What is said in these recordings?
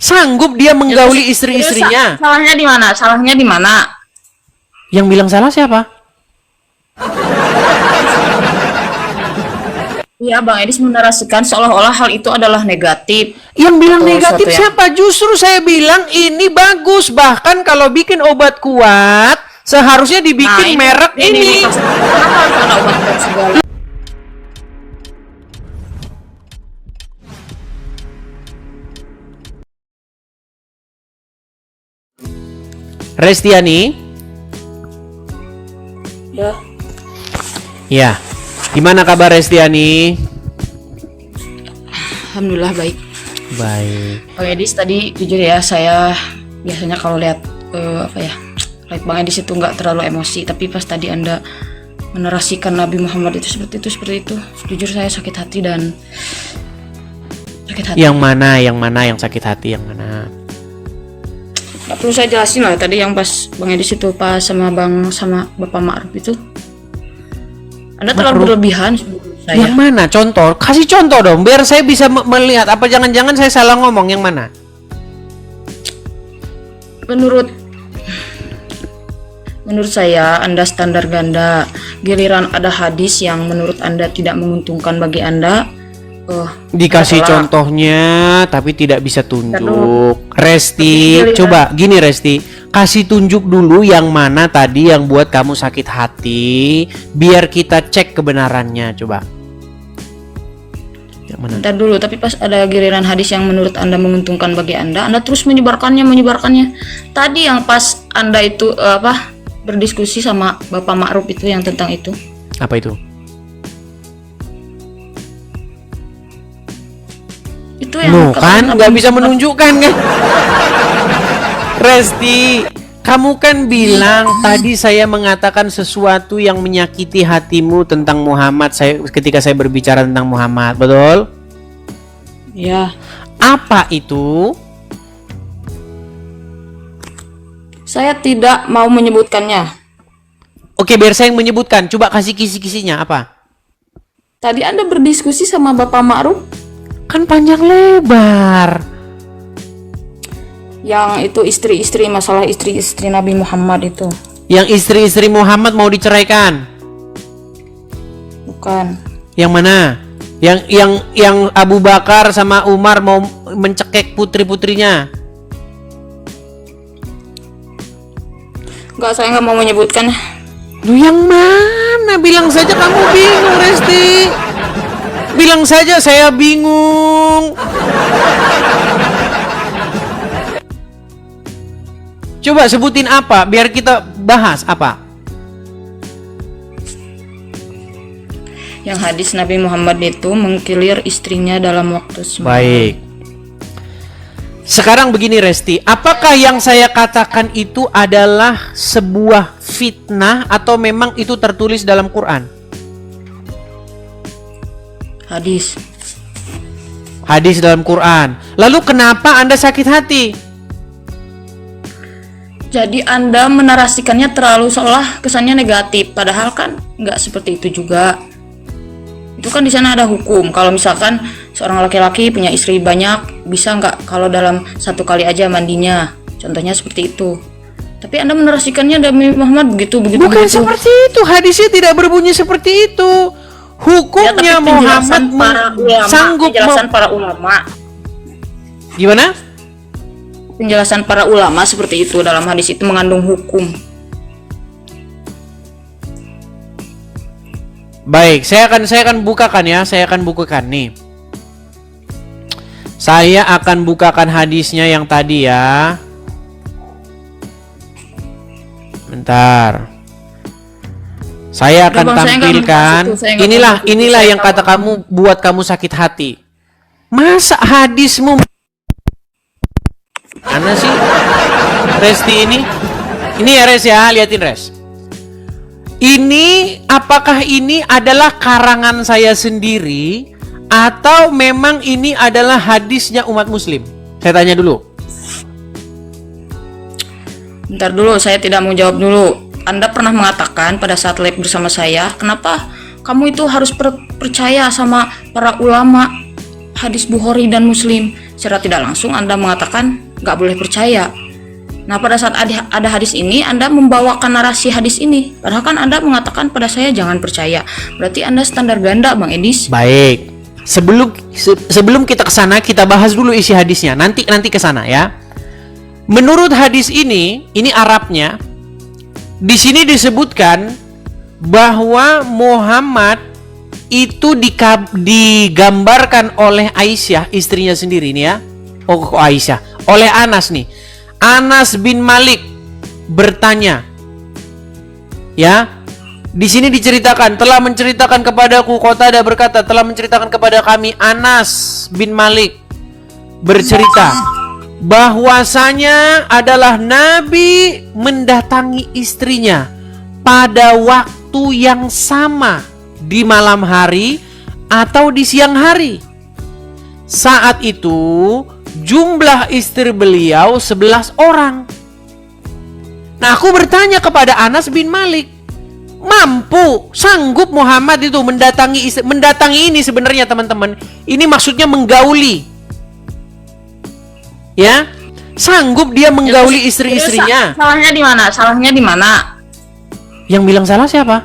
Sanggup dia menggauli istri-istrinya. Salahnya di mana? Salahnya di mana? Yang bilang salah siapa? Iya, Bang Edis menarasikan seolah-olah hal itu adalah negatif. Yang bilang Atau negatif sesuatu yang- siapa? Justru saya bilang ini bagus. Bahkan kalau bikin obat kuat, seharusnya dibikin merek ini. Kenapa harus ada obat segala? Restiani, Ya, ya. Gimana kabar Restiani? alhamdulillah baik. Baik. Bang Edis tadi jujur ya, saya biasanya kalau lihat lihat Bang Edis itu nggak terlalu emosi, tapi pas tadi Anda menarasikan Nabi Muhammad itu seperti itu, jujur saya sakit hati dan sakit hati. Yang mana? Yang mana yang sakit hati? Yang mana? Nggak perlu saya jelasin lah tadi yang pas Bang Edis itu pas sama Bapak Ma'ruf itu. Anda terlalu Ma'ruf? berlebihan menurut saya. Yang mana? Contoh. Kasih contoh dong, biar saya bisa melihat. Apa jangan-jangan saya salah ngomong? Yang mana? Menurut saya Anda standar ganda. Giliran ada hadis yang menurut Anda tidak menguntungkan bagi Anda, Dikasih salah. contohnya tapi tidak bisa tunjuk. Aduh. Resti, Tapi coba gini Resti, kasih tunjuk dulu yang mana tadi yang buat kamu sakit hati, biar kita cek kebenarannya. Coba. Yang mana? Bentar dulu, tapi pas ada giliran hadis yang menurut Anda menguntungkan bagi Anda terus menyebarkannya. Tadi yang pas Anda itu berdiskusi sama Bapak Ma'ruf itu yang tentang itu. Apa itu? Itu yang Loh kan katakan nggak Nabi bisa Muhammad- menunjukkan kan? Resti, kamu kan bilang tadi saya mengatakan sesuatu yang menyakiti hatimu tentang Muhammad ketika saya berbicara tentang Muhammad, betul? Ya, Apa itu? saya tidak mau menyebutkannya. Oke, biar saya yang menyebutkan. Coba kasih kisi-kisinya apa? Tadi Anda berdiskusi sama Bapak Ma'ruf Kan panjang lebar. yang itu masalah istri-istri Nabi Muhammad itu. Yang istri-istri Muhammad mau diceraikan. Bukan. Yang mana? Yang Abu Bakar sama Umar mau mencekik putri-putrinya. Enggak, saya nggak mau menyebutkan. Lu yang mana? Bilang saja kamu bingung, Resti. Bilang saja saya bingung. Coba sebutin apa biar kita bahas apa? Yang hadis Nabi Muhammad itu mengkilir istrinya dalam waktu semalam. Baik. Sekarang begini Resti, apakah yang saya katakan itu adalah sebuah fitnah atau memang itu tertulis dalam Quran? Hadis. Hadis dalam Quran. Lalu kenapa Anda sakit hati? Jadi Anda menarasikannya terlalu seolah kesannya negatif, padahal kan nggak seperti itu juga. Itu kan di sana ada hukum. Kalau misalkan seorang laki-laki punya istri banyak, bisa nggak kalau dalam satu kali aja mandinya? Contohnya seperti itu. Tapi Anda menarasikannya Nabi Muhammad begitu. Bukan seperti itu. Hadisnya tidak berbunyi seperti itu. Hukumnya Muhammad sanggup penjelasan para ulama. Gimana? Penjelasan para ulama seperti itu dalam hadis itu mengandung hukum. Baik, saya akan bukakan ya. Saya akan bukakan nih. Saya akan bukakan hadisnya yang tadi ya. Bentar. Saya akan Bang, saya nggak tampilkan. membahas itu, saya nggak Inilah membahas itu. inilah Saya yang kata kamu buat kamu sakit hati. Masa hadismu mana sih? Resti ini? Ini ya Res ya, liatin Res. Ini apakah ini adalah karangan saya sendiri atau memang ini adalah hadisnya umat muslim? Saya tanya dulu. Bentar dulu, saya tidak mau jawab dulu. Anda pernah mengatakan pada saat live bersama saya, kenapa kamu itu harus percaya sama para ulama hadis Bukhari dan Muslim? secara tidak langsung Anda mengatakan nggak boleh percaya. Nah, pada saat ada hadis ini, Anda membawakan narasi hadis ini. Padahal kan Anda mengatakan pada saya jangan percaya. Berarti Anda standar ganda, Bang Edis. Baik. Sebelum kita ke sana, kita bahas dulu isi hadisnya. Nanti ke sana ya. Menurut hadis ini Arabnya. Di sini disebutkan bahwa Muhammad itu digambarkan oleh Aisyah, istrinya sendiri nih ya. Oh, Aisyah. Oleh Anas nih. Anas bin Malik bertanya, ya, di sini diceritakan, telah menceritakan kepadaku, Qatadah berkata, telah menceritakan kepada kami, Anas bin Malik bercerita bahwasanya adalah Nabi mendatangi istrinya pada waktu yang sama di malam hari atau di siang hari. Saat itu jumlah istri beliau 11 orang. Nah, aku bertanya kepada Anas bin Malik, sanggup Muhammad itu mendatangi ini sebenarnya teman-teman. Ini maksudnya menggauli. Ya, sanggup dia menggauli istri-istrinya. Salahnya di mana? Salahnya di mana? Yang bilang salah siapa?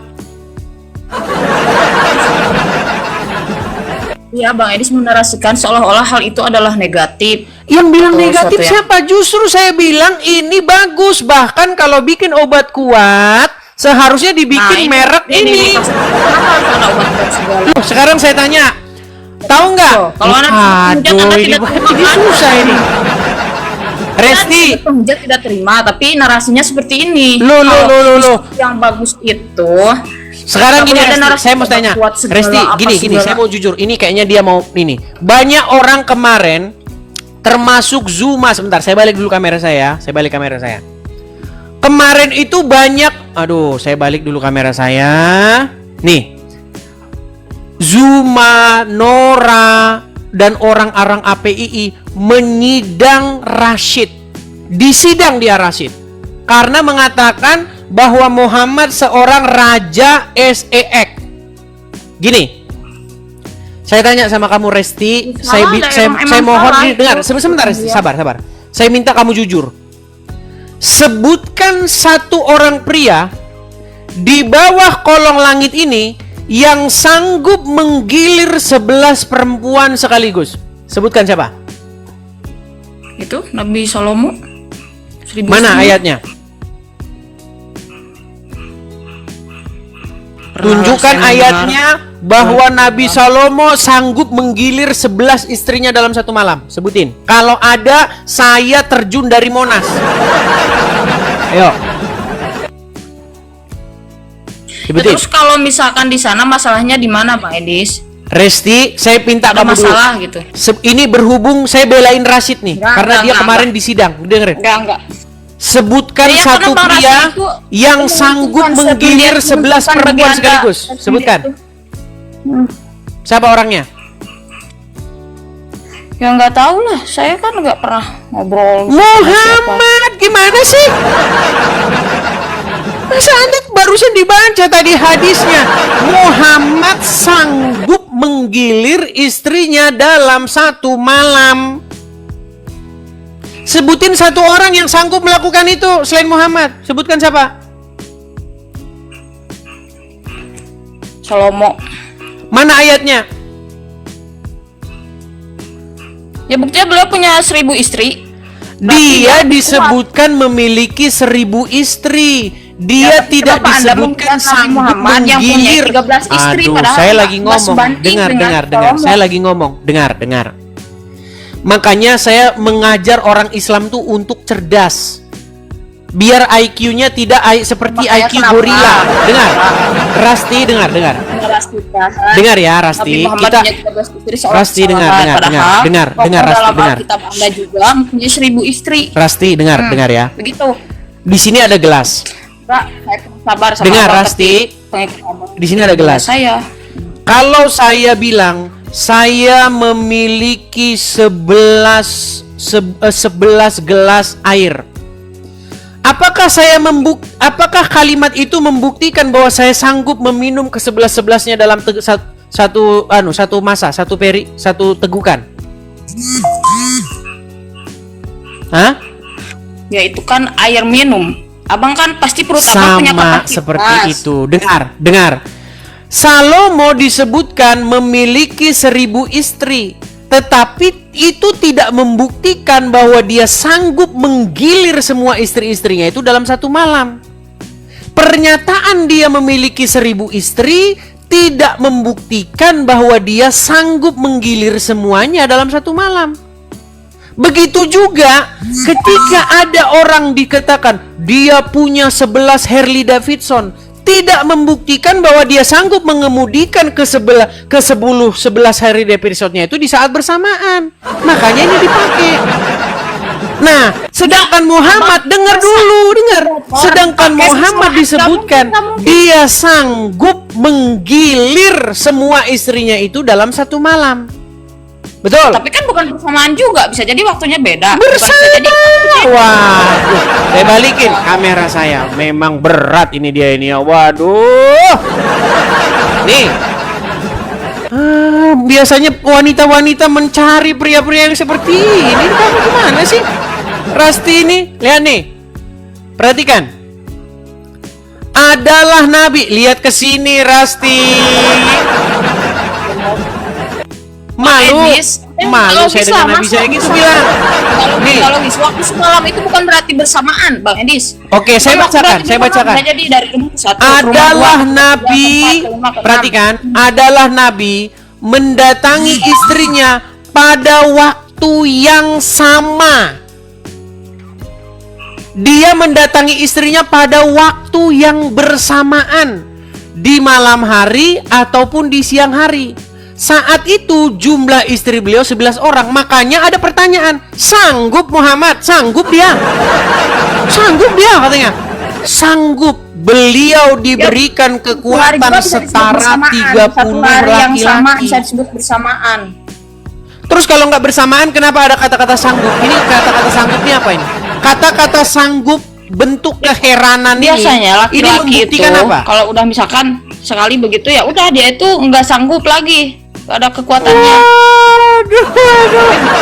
Ya, Bang Edis menarasikan seolah-olah hal itu adalah negatif. Yang bilang Atau negatif sesuatu siapa? Justru saya bilang ini bagus. Bahkan kalau bikin obat kuat, seharusnya dibikin merek ini. Sekarang saya tanya, tahu nggak? Kalau Anda ini susah ini. Resti, tidak terima, tapi narasinya seperti ini. Loh. Yang bagus itu. Sekarang gini, saya mau tanya, Resti, gini, saya mau jujur, ini kayaknya dia mau ini. Banyak orang kemarin, termasuk Zuma, sebentar, saya balik dulu kamera saya. Kemarin itu banyak, saya balik dulu kamera saya. Nih, Zuma, Nora, dan orang-orang APII menyidang Rashid. Disidang dia Rashid karena mengatakan bahwa Muhammad seorang raja SEX. Gini, saya tanya sama kamu Resti, saya mohon dengar, sebentar Resti, sabar. Saya minta kamu jujur. Sebutkan satu orang pria di bawah kolong langit ini yang sanggup menggilir 11 perempuan sekaligus. Sebutkan siapa? Itu Nabi Salomo. Mana ayatnya? Tunjukkan ayatnya bahwa Nabi Salomo sanggup menggilir 11 istrinya dalam satu malam. Sebutin. Kalau ada, saya terjun dari Monas. Ayo. Sebutin. Terus kalau misalkan di sana masalahnya di mana, Bang Edis? Resti, saya minta ada kamu masalah dulu. Gitu. Ini berhubung saya belain Rashid nih, karena dia kemarin di sidang. Dengerin. Enggak. Sebutkan satu pria yang sanggup menggilir 11 perempuan sekaligus. Sebutkan. Siapa orangnya? Ya nggak tahu lah, saya kan nggak pernah ngobrol. Muhammad, gimana sih? Masa Anda barusan dibaca tadi hadisnya, Muhammad sanggup menggilir istrinya dalam satu malam. Sebutin satu orang yang sanggup melakukan itu selain Muhammad. Sebutkan siapa? Salomo. Mana ayatnya? Ya buktinya beliau punya 1000 istri. Dia disebutkan memiliki 1000 istri. Dia tidak disebutkan sanggup menggilir. 13 istri. Aduh, saya lagi ngomong. Dengar. Saya lagi ngomong. Dengar. Makanya saya mengajar orang Islam tuh untuk cerdas. Biar IQ-nya tidak seperti IQ gorila. Dengar. Rasti, dengar. Dengar ya, Rasti. Rasti dengar. Rasti dengar. Anda juga punya 1000 istri. Rasti dengar ya. Begitu. Di sini ada gelas. Sabar. Dengar Rasti. Di sini ada gelas. Kalau saya bilang saya memiliki 11 gelas air. Apakah kalimat itu membuktikan bahwa saya sanggup meminum ke-11-11-nya dalam satu tegukan? Hah? Ya itu kan air minum. Abang kan pasti perut abang punya Sama kapasitas. seperti itu. Dengar. Salomo disebutkan memiliki 1000 istri, tetapi itu tidak membuktikan bahwa dia sanggup menggilir semua istri-istrinya itu dalam satu malam. Pernyataan dia memiliki 1000 istri tidak membuktikan bahwa dia sanggup menggilir semuanya dalam satu malam. Begitu juga ketika ada orang dikatakan dia punya 11 Harley Davidson, tidak membuktikan bahwa dia sanggup mengemudikan ke 11 Harley Davidsonnya itu di saat bersamaan. Makanya ini dipakai. Nah, sedangkan Muhammad, dengar. Sedangkan Muhammad disebutkan dia sanggup menggilir semua istrinya itu dalam satu malam. Betul. Tapi kan bukan bersamaan juga, bisa jadi waktunya beda. Bersama. Waduh, saya balikin kamera saya. Memang berat ini dia ini ya. Waduh. Nih. Biasanya wanita-wanita mencari pria-pria yang seperti ini. Kamu gimana sih? Rasti ini, lihat nih. Perhatikan. Adalah nabi. Lihat ke sini Rasti. Malu saya dengan nabi saya gitu bilang. Kalau waktu semalam itu bukan berarti bersamaan, Bang Edis. Oke, saya bacakan. Jadi dari rumah satu adalah nabi, perhatikan, adalah nabi mendatangi istrinya pada waktu yang sama. Dia mendatangi istrinya pada waktu yang bersamaan, di malam hari ataupun di siang hari. Saat itu jumlah istri beliau 11 orang. Makanya ada pertanyaan, sanggup Muhammad? Sanggup dia? Sanggup dia katanya. Sanggup. Beliau diberikan kekuatan setara 30 laki-laki. Bisa disebut bersamaan. Terus kalau nggak bersamaan, kenapa ada kata-kata sanggup? Ini kata-kata sanggup ini apa ini? Kata-kata sanggup bentuk keheranan biasanya ini laki-laki itu apa? Kalau udah misalkan sekali begitu ya udah dia itu nggak sanggup lagi, nggak ada kekuatannya.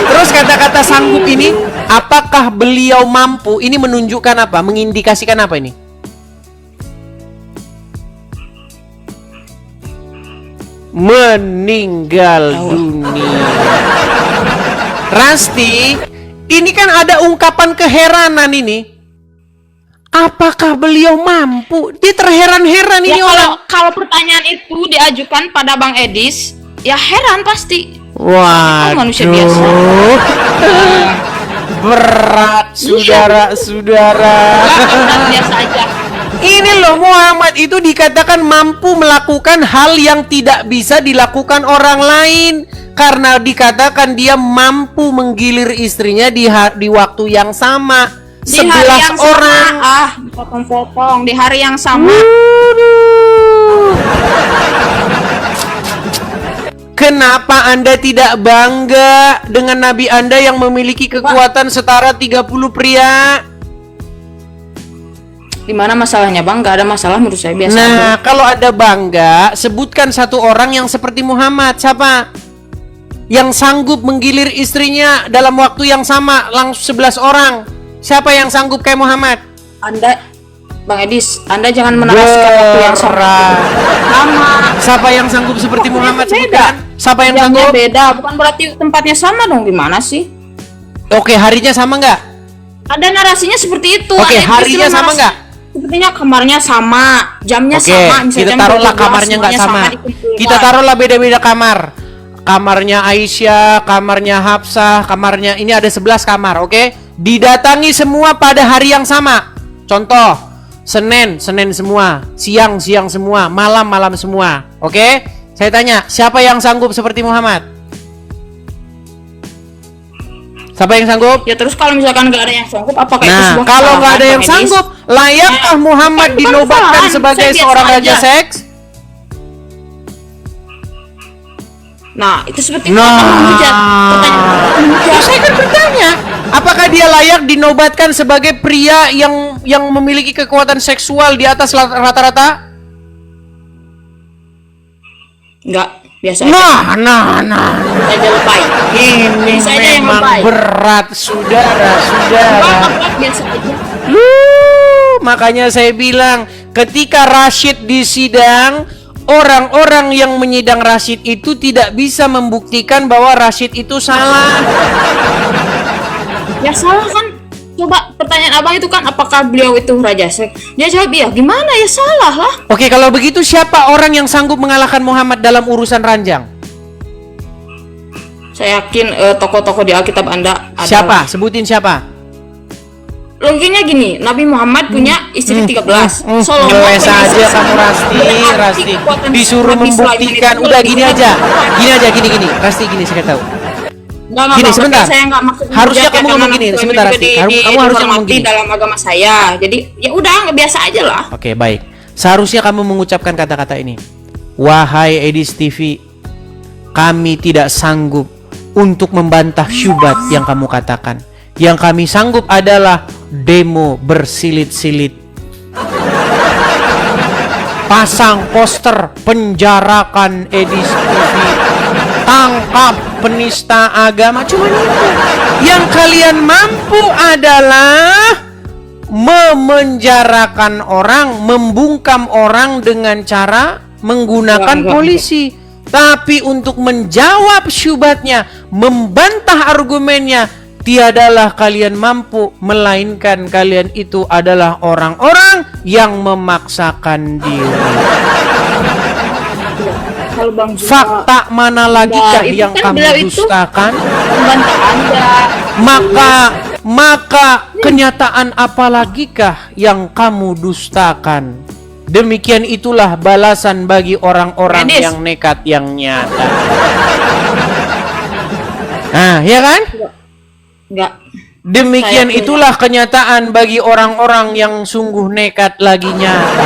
Terus kata-kata sanggup ini, apakah beliau mampu? Ini menunjukkan apa? Mengindikasikan apa ini? Meninggal dunia. Rasti, ini kan ada ungkapan keheranan ini. Apakah beliau mampu? Dia terheran-heran ini orang. Kalau pertanyaan itu diajukan pada Bang Edis, ya heran pasti. Wah, manusia biasa. Berat, saudara-saudara. Biasa aja. Ini loh, Muhammad itu dikatakan mampu melakukan hal yang tidak bisa dilakukan orang lain. Karena dikatakan dia mampu menggilir istrinya di waktu yang sama. 11 orang. Potong-potong di hari yang sama. Kenapa Anda tidak bangga dengan Nabi Anda yang memiliki kekuatan setara 30 pria? Di mana masalahnya, Bang? Gak ada masalah menurut saya, biasa. Nah, kalau ada bangga, sebutkan satu orang yang seperti Muhammad. Siapa? Yang sanggup menggilir istrinya dalam waktu yang sama, langsung 11 orang. Siapa yang sanggup kayak Muhammad? Anda, Bang Edis, Anda jangan menarasikan waktu yang sama. Siapa yang sanggup seperti Muhammad? Sebutkan. Siapa yang sanggup? Beda, bukan berarti tempatnya sama dong. Gimana sih? Oke, harinya sama nggak? Ada narasinya seperti itu. Oke, harinya sama nggak? Sepertinya kamarnya sama, jamnya sama. Kita taruhlah kamarnya nggak sama. Kita taruhlah beda-beda kamar. Kamarnya Aisyah, kamarnya Hafsah, kamarnya ini ada 11 kamar, oke? Didatangi semua pada hari yang sama. Contoh, Senin semua, siang semua, malam semua, oke? Saya tanya, siapa yang sanggup seperti Muhammad? Siapa yang sanggup? Ya terus kalau misalkan nggak ada yang sanggup, apakah itu Nah, sebuah kalau nggak ada yang medis? sanggup, layakkah Muhammad dinobatkan sebagai seorang raja seks? Nah, itu seperti saya kan bertanya, apakah dia layak dinobatkan sebagai pria yang memiliki kekuatan seksual di atas rata-rata? Enggak. Biasa aja. Nah. Aja lebay. Ini Biasa aja yang memang lebay. berat, saudara. Apa biasa aja. Makanya saya bilang, ketika Rashid di sidang, orang-orang yang menyidang Rashid itu tidak bisa membuktikan bahwa Rashid itu salah. Ya salah kan. Coba pertanyaan abang itu kan, apakah beliau itu raja sek? Dia jawab iya. Gimana ya, salah lah. Oke, kalau begitu siapa orang yang sanggup mengalahkan Muhammad dalam urusan ranjang? Saya yakin tokoh-tokoh di Alkitab Anda adalah. Siapa? Sebutin siapa? Logikanya gini, Nabi Muhammad punya istri 13. Solomon Ngeles punya istri aja kamu 9. Rasti. Kekuatan Disuruh Nabi Sulaiman membuktikan. itu Udah lebih gini kuat. aja. Gini. Rasti gini saya tahu. Enggak, Gini, Bang. sebentar. Saya enggak maksud Harusnya menjudge, kamu karena ngomong gini, Nabi sebentar, Sulaiman Rasti. juga Kamu harusnya ngomong dihormati gini. dalam agama saya. Jadi ya udah, biasa aja lah. Oke, baik. Seharusnya kamu mengucapkan kata-kata ini. Wahai Edis TV, kami tidak sanggup untuk membantah syubhat yang kamu katakan. Yang kami sanggup adalah demo bersilit-silit. Pasang poster, penjarakan Edis TV, tangkap penista agama. Cuma itu. Yang kalian mampu adalah memenjarakan orang, membungkam orang dengan cara menggunakan Enggak. polisi. Tapi untuk menjawab syubhatnya, membantah argumennya, tiadalah kalian mampu, melainkan kalian itu adalah orang-orang yang memaksakan diri. Kalau Bang juga Fakta mana lagikah itu yang kan kamu beliau itu dustakan? membantah Anda. Maka kenyataan apalagikah yang kamu dustakan? Demikian itulah balasan bagi orang-orang Edis. yang nekat yang nyata. Nah, ya kan? Enggak. Demikian Saya itulah kenyataan bagi orang-orang yang sungguh nekat lagi nyata.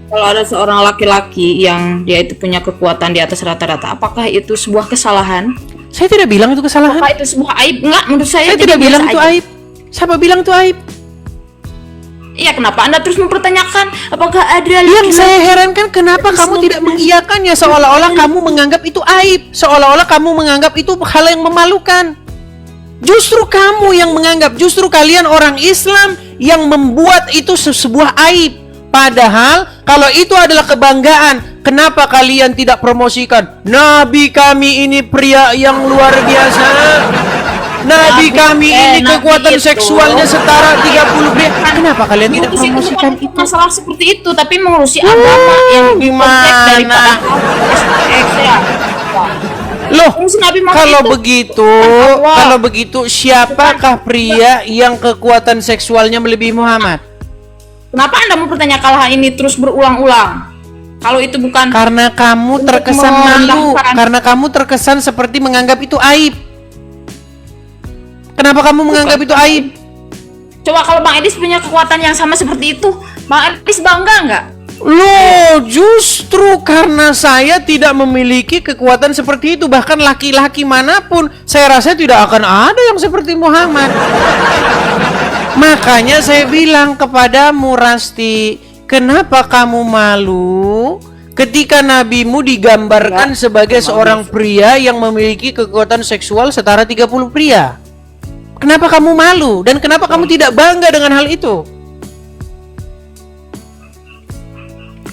Kalau ada seorang laki-laki yang dia itu punya kekuatan di atas rata-rata, apakah itu sebuah kesalahan? Saya tidak bilang itu kesalahan. Apakah itu sebuah aib? Enggak, menurut saya Saya jadi tidak bilang biasa itu aja. aib. Siapa bilang itu aib? Iya, kenapa Anda terus mempertanyakan apakah ada Yang laki-laki- saya herankan kenapa kamu tidak mengiyakannya, seolah-olah kamu menganggap itu aib, seolah-olah kamu menganggap itu hal yang memalukan. Justru kamu yang menganggap, justru kalian orang Islam yang membuat itu sebuah aib. Padahal kalau itu adalah kebanggaan, kenapa kalian tidak promosikan? Nabi kami ini pria yang luar biasa. Nabi kami ini Nabi kekuatan itu- seksualnya setara 30 pria. Kenapa kalian tidak Mengurusi itu promosikan bukan itu? masalah seperti itu, tapi mengurusi agama yang gimana? kompleks daripada SX ya. Loh, Fungsi Nabi Muhammad kalau itu begitu, Allah. kalau begitu siapakah pria yang kekuatan seksualnya melebihi Muhammad? Kenapa Anda mempertanyakan hal ini terus berulang-ulang? Kalau itu bukan Karena kamu Untuk terkesan malu, merendahkan. karena kamu terkesan seperti menganggap itu aib. Kenapa kamu menganggap itu aib? Coba kalau Bang Edis punya kekuatan yang sama seperti itu, Bang Edis bangga nggak? Loh, justru karena saya tidak memiliki kekuatan seperti itu, bahkan laki-laki manapun, saya rasa tidak akan ada yang seperti Muhammad. Makanya saya bilang kepadamu, Rasti, kenapa kamu malu ketika nabimu digambarkan sebagai seorang pria yang memiliki kekuatan seksual setara 30 pria? Kenapa kamu malu dan kenapa kamu tidak bangga dengan hal itu?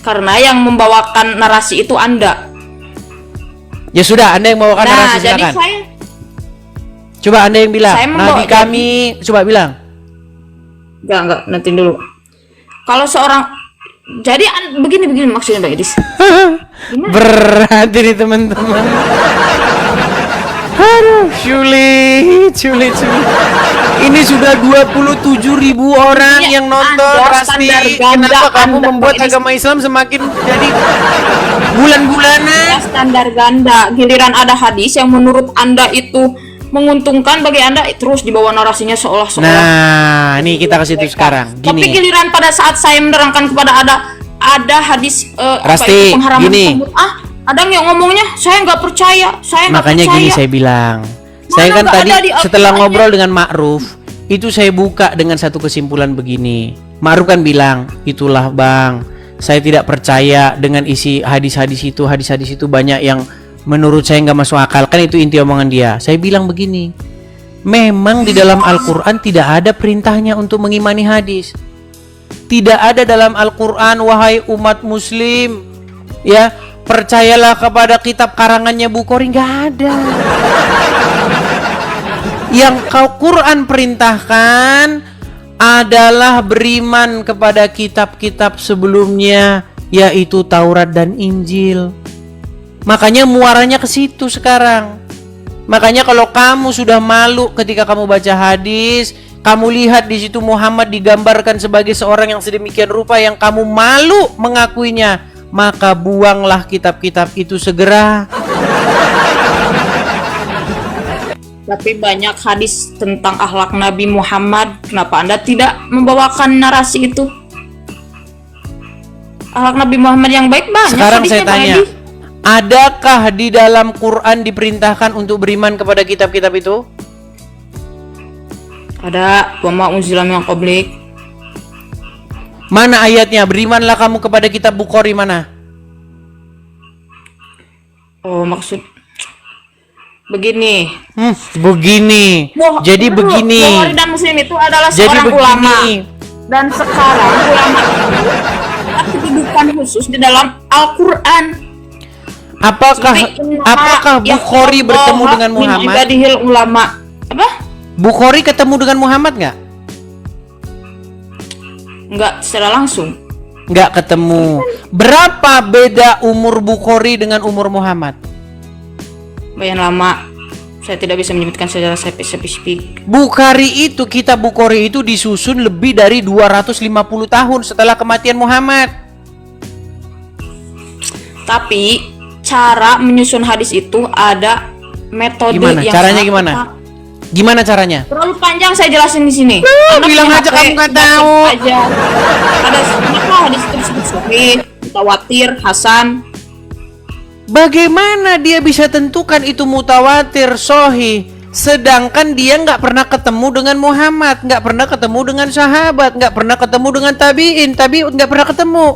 Karena yang membawakan narasi itu Anda. Ya sudah, Anda yang bawakan narasi, Jadi silakan. saya Coba Anda yang bilang, Saya membawa- Nabi kami, coba bilang. enggak, nanti dulu. Kalau seorang jadi begini maksudnya Bang Edis. Berat ini teman-teman. Aduh, sulit. Ini sudah 27.000 orang Iya, yang nonton, Anda Rasti. standar ganda, Kenapa kamu Anda membuat ini- agama Islam semakin jadi bulan-bulanan? Ya, standar ganda. Giliran ada hadis yang menurut Anda itu menguntungkan bagi Anda, terus dibawa narasinya seolah-olah. Nah, ini kita ke situ sekarang. Tapi Gini, giliran pada saat saya menerangkan kepada ada hadis Rasti, pengharaman gini. tersebut, ada yang ngomongnya saya nggak percaya, saya nggak makanya percaya. gini saya bilang. Saya kan nggak tadi ada di setelah Al-Qur'annya? ngobrol dengan Ma'ruf, itu saya buka dengan satu kesimpulan begini. Ma'ruf kan bilang, itulah bang, saya tidak percaya dengan isi hadis-hadis itu. Hadis-hadis itu banyak yang menurut saya nggak masuk akal. Kan itu inti omongan dia. Saya bilang begini, memang di dalam Al-Quran tidak ada perintahnya untuk mengimani hadis. Tidak ada dalam Al-Quran, wahai umat muslim, ya, percayalah kepada kitab karangannya Bukhari. Nggak ada. Yang Quran perintahkan adalah beriman kepada kitab-kitab sebelumnya, yaitu Taurat dan Injil. Makanya muaranya ke situ sekarang. Makanya kalau kamu sudah malu ketika kamu baca hadis, kamu lihat di situ Muhammad digambarkan sebagai seorang yang sedemikian rupa yang kamu malu mengakuinya, maka buanglah kitab-kitab itu segera. Tapi banyak hadis tentang akhlak Nabi Muhammad. Kenapa Anda tidak membawakan narasi itu? Akhlak Nabi Muhammad yang baik banyak. Sekarang hadisnya, saya tanya, adakah di dalam Quran diperintahkan untuk beriman kepada kitab-kitab itu? Ada, wa ma unzila min qablik. Mana ayatnya? Berimanlah kamu kepada kitab Bukhari, mana? Oh, maksud begini. Begini. Jadi begini. Bukhari dan Muslim itu adalah Jadi seorang begini. ulama. Dan sekarang ulama itu ada kedudukan khusus di dalam Al-Quran. Apakah Bukhari bertemu dengan Muhammad? Ulama. Apa? Bukhari ketemu dengan Muhammad nggak? Nggak secara langsung. Nggak ketemu. Berapa beda umur Bukhari dengan umur Muhammad? Lumayan lama. Saya tidak bisa menyebutkan secara spesifik. Bukhari itu, kitab Bukhari itu disusun lebih dari 250 tahun setelah kematian Muhammad. Tapi cara menyusun hadis itu ada metode Gimana? yang Caranya sangat gimana? tepat. Gimana caranya? Terlalu panjang saya jelasin di sini. Anda bilang punya aja HP, kamu nggak baca tahu. Aja. Ada kenapa hadis itu disebut sahih, mutawatir, hasan? Bagaimana dia bisa tentukan itu mutawatir, sahih, sedangkan dia nggak pernah ketemu dengan Muhammad, nggak pernah ketemu dengan sahabat, nggak pernah ketemu dengan tabiin nggak pernah ketemu.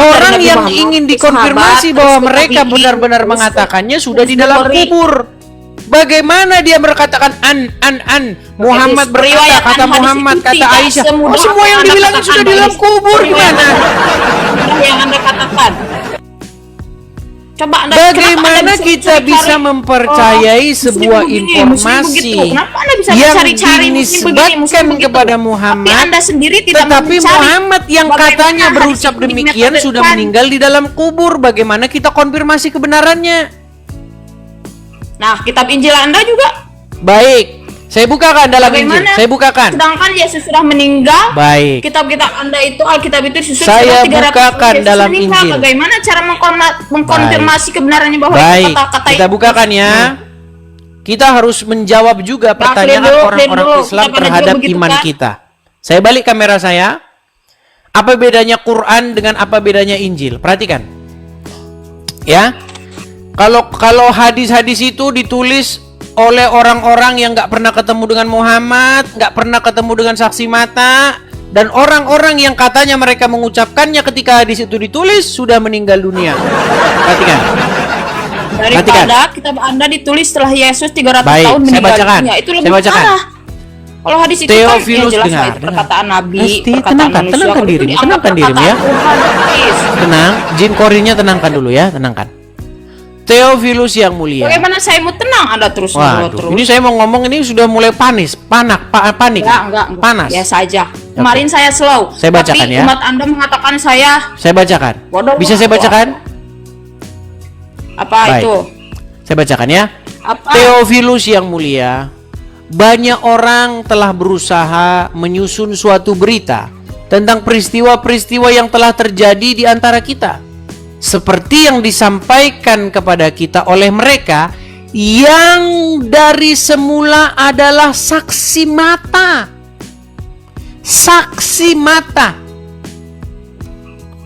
Orang yang ingin dikonfirmasi bahwa mereka benar-benar mengatakannya sudah di dalam kubur. Bagaimana dia berkatakan Muhammad berkata, kata Muhammad, kata Aisyah. Oh, semua yang dibilangin sudah di dalam kubur, gimana? Yang Anda katakan. Coba Anda, bagaimana kita bisa mempercayai sebuah informasi yang dinisbatkan kepada Muhammad, Anda sendiri tidak tetapi Muhammad yang katanya berucap demikian sudah meninggal di dalam kubur? Bagaimana kita konfirmasi kebenarannya? Nah, kitab Injil Anda juga. Baik, saya bukakan dalam Injil. Saya bukakan. Sedangkan Yesus sudah meninggal. Baik. Kitab-kitab Anda itu, Alkitab itu disusun saya bukakan dalam meninggal. Injil. Bagaimana cara mengkonfirmasi kebenarannya bahwa kata-kata kita bukakan ya. Kita harus menjawab juga pertanyaan orang-orang Islam terhadap iman kita. Saya balik kamera saya. Apa bedanya Quran dengan apa bedanya Injil? Perhatikan. Ya. Kalau hadis-hadis itu ditulis oleh orang-orang yang nggak pernah ketemu dengan Muhammad, nggak pernah ketemu dengan saksi mata, dan orang-orang yang katanya mereka mengucapkannya ketika hadis itu ditulis sudah meninggal dunia. Perhatikan. Daripada kitab Anda ditulis setelah Yesus 300 Baik, tahun meninggal dunia, itu lebih parah. Kalau hadis itu Theophilus, kan ya jelas dengar, itu perkataan Nabi, tenangkan, manusia. tenangkan dirimu, tenangkan dirimu ya. Tenang, jin korinnya tenangkan dulu ya, tenangkan. Theophilus yang mulia. Bagaimana saya mau tenang Anda terus? Waduh, ini saya mau ngomong ini sudah mulai panik. Panik. Enggak. Panas. Biasa aja. Kemarin saya slow. Saya bacakan tapi ya. Umat Anda mengatakan saya. Saya bacakan. Bisa saya bacakan? Apa Baik. itu? Saya bacakan ya. Apa? Theophilus yang mulia, banyak orang telah berusaha menyusun suatu berita tentang peristiwa-peristiwa yang telah terjadi di antara kita, seperti yang disampaikan kepada kita oleh mereka yang dari semula adalah saksi mata. Saksi mata.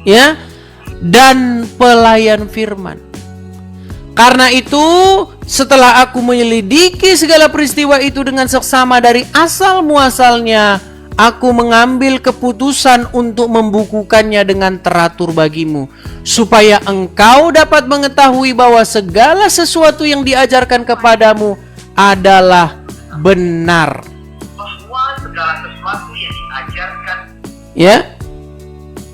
Ya, dan pelayan firman. Karena itu, setelah aku menyelidiki segala peristiwa itu dengan seksama dari asal muasalnya, Aku mengambil keputusan untuk membukukannya dengan teratur bagimu, supaya engkau dapat mengetahui bahwa segala sesuatu yang diajarkan kepadamu adalah benar. Bahwa segala sesuatu yang diajarkan. Ya,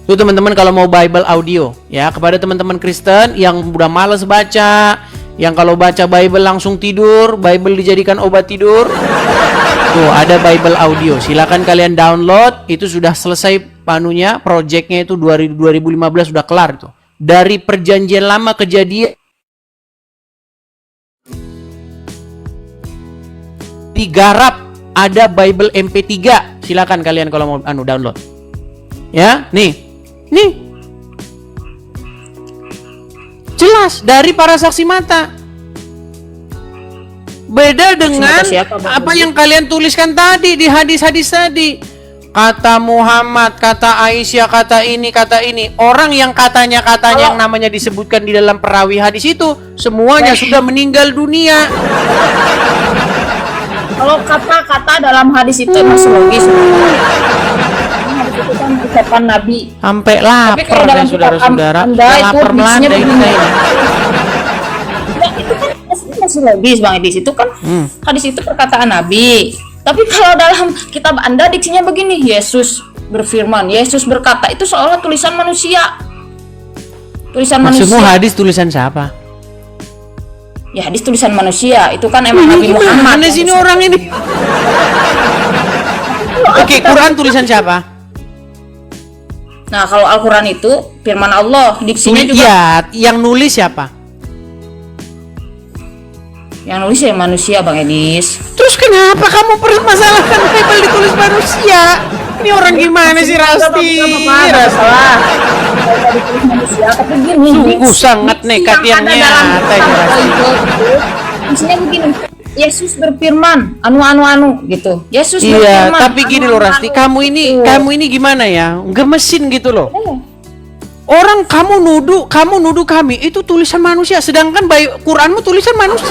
itu teman-teman kalau mau Bible audio, ya, kepada teman-teman Kristen yang udah malas baca, yang kalau baca Bible langsung tidur, Bible dijadikan obat tidur. Tuh ada Bible audio, silakan kalian download. Itu sudah selesai panunya, projectnya itu 2015 sudah kelar tuh. Dari perjanjian lama kejadian digarap, ada Bible MP3. Silakan kalian kalau mau download. Ya, nih. Jelas dari para saksi mata. Beda dengan apa yang kalian tuliskan tadi di hadis-hadis tadi. Kata Muhammad, kata Aisyah, kata ini. Orang yang katanya yang namanya disebutkan di dalam perawi hadis itu semuanya sudah meninggal dunia. Kalau kata-kata dalam hadis itu masih logis. Hadis itu kan ucapan Nabi. Sampai Tapi lapar kalau dalam deh saudara-saudara. Anda itu Lapar Melanda diksinya ini. begini. Ya, itu kan masih logis Bang Edis. Itu kan hadis itu perkataan Nabi. Tapi kalau dalam kitab Anda diksinya begini, Yesus berfirman, Yesus berkata, itu seolah tulisan manusia. Tulisan Maksudmu manusia. hadis tulisan siapa? Ya hadis tulisan manusia. Itu kan emang Nabi Muhammad. Mana sini orang ini? Oke, Quran tulisan siapa? Nah, kalau Al-Quran itu firman Allah, diksinya juga. Iya, yang nulis siapa? Yang nulis ya manusia, Bang Edis. Terus kenapa kamu permasalahkan Bible ditulis manusia? Ini orang gimana sih, Rasti? Salah. Ditulis manusia, tapi gini. Sungguh sangat nekat yang nyata ya, Rasti. Misalnya begini, Yesus berfirman, anu gitu. Yesus Iya, berfirman. tapi gini loh, Rasti, kamu ini gimana ya? Gemesin gitu loh. Orang kamu nuduh kami itu tulisan manusia, sedangkan Quranmu tulisan manusia.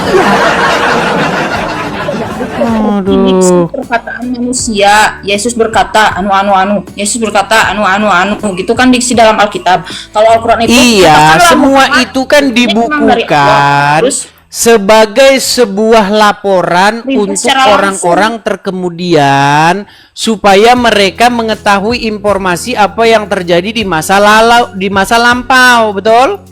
Ini perkataan manusia. Yesus berkata anu. Yesus berkata anu gitu kan diksi dalam Alkitab. Kalau Al-Quran itu Iya, semua Muhammad, itu kan ini memang dari Allah. dibukukan Terus sebagai sebuah laporan Perintah untuk secara orang-orang terkemudian supaya mereka mengetahui informasi apa yang terjadi di masa lampau, betul?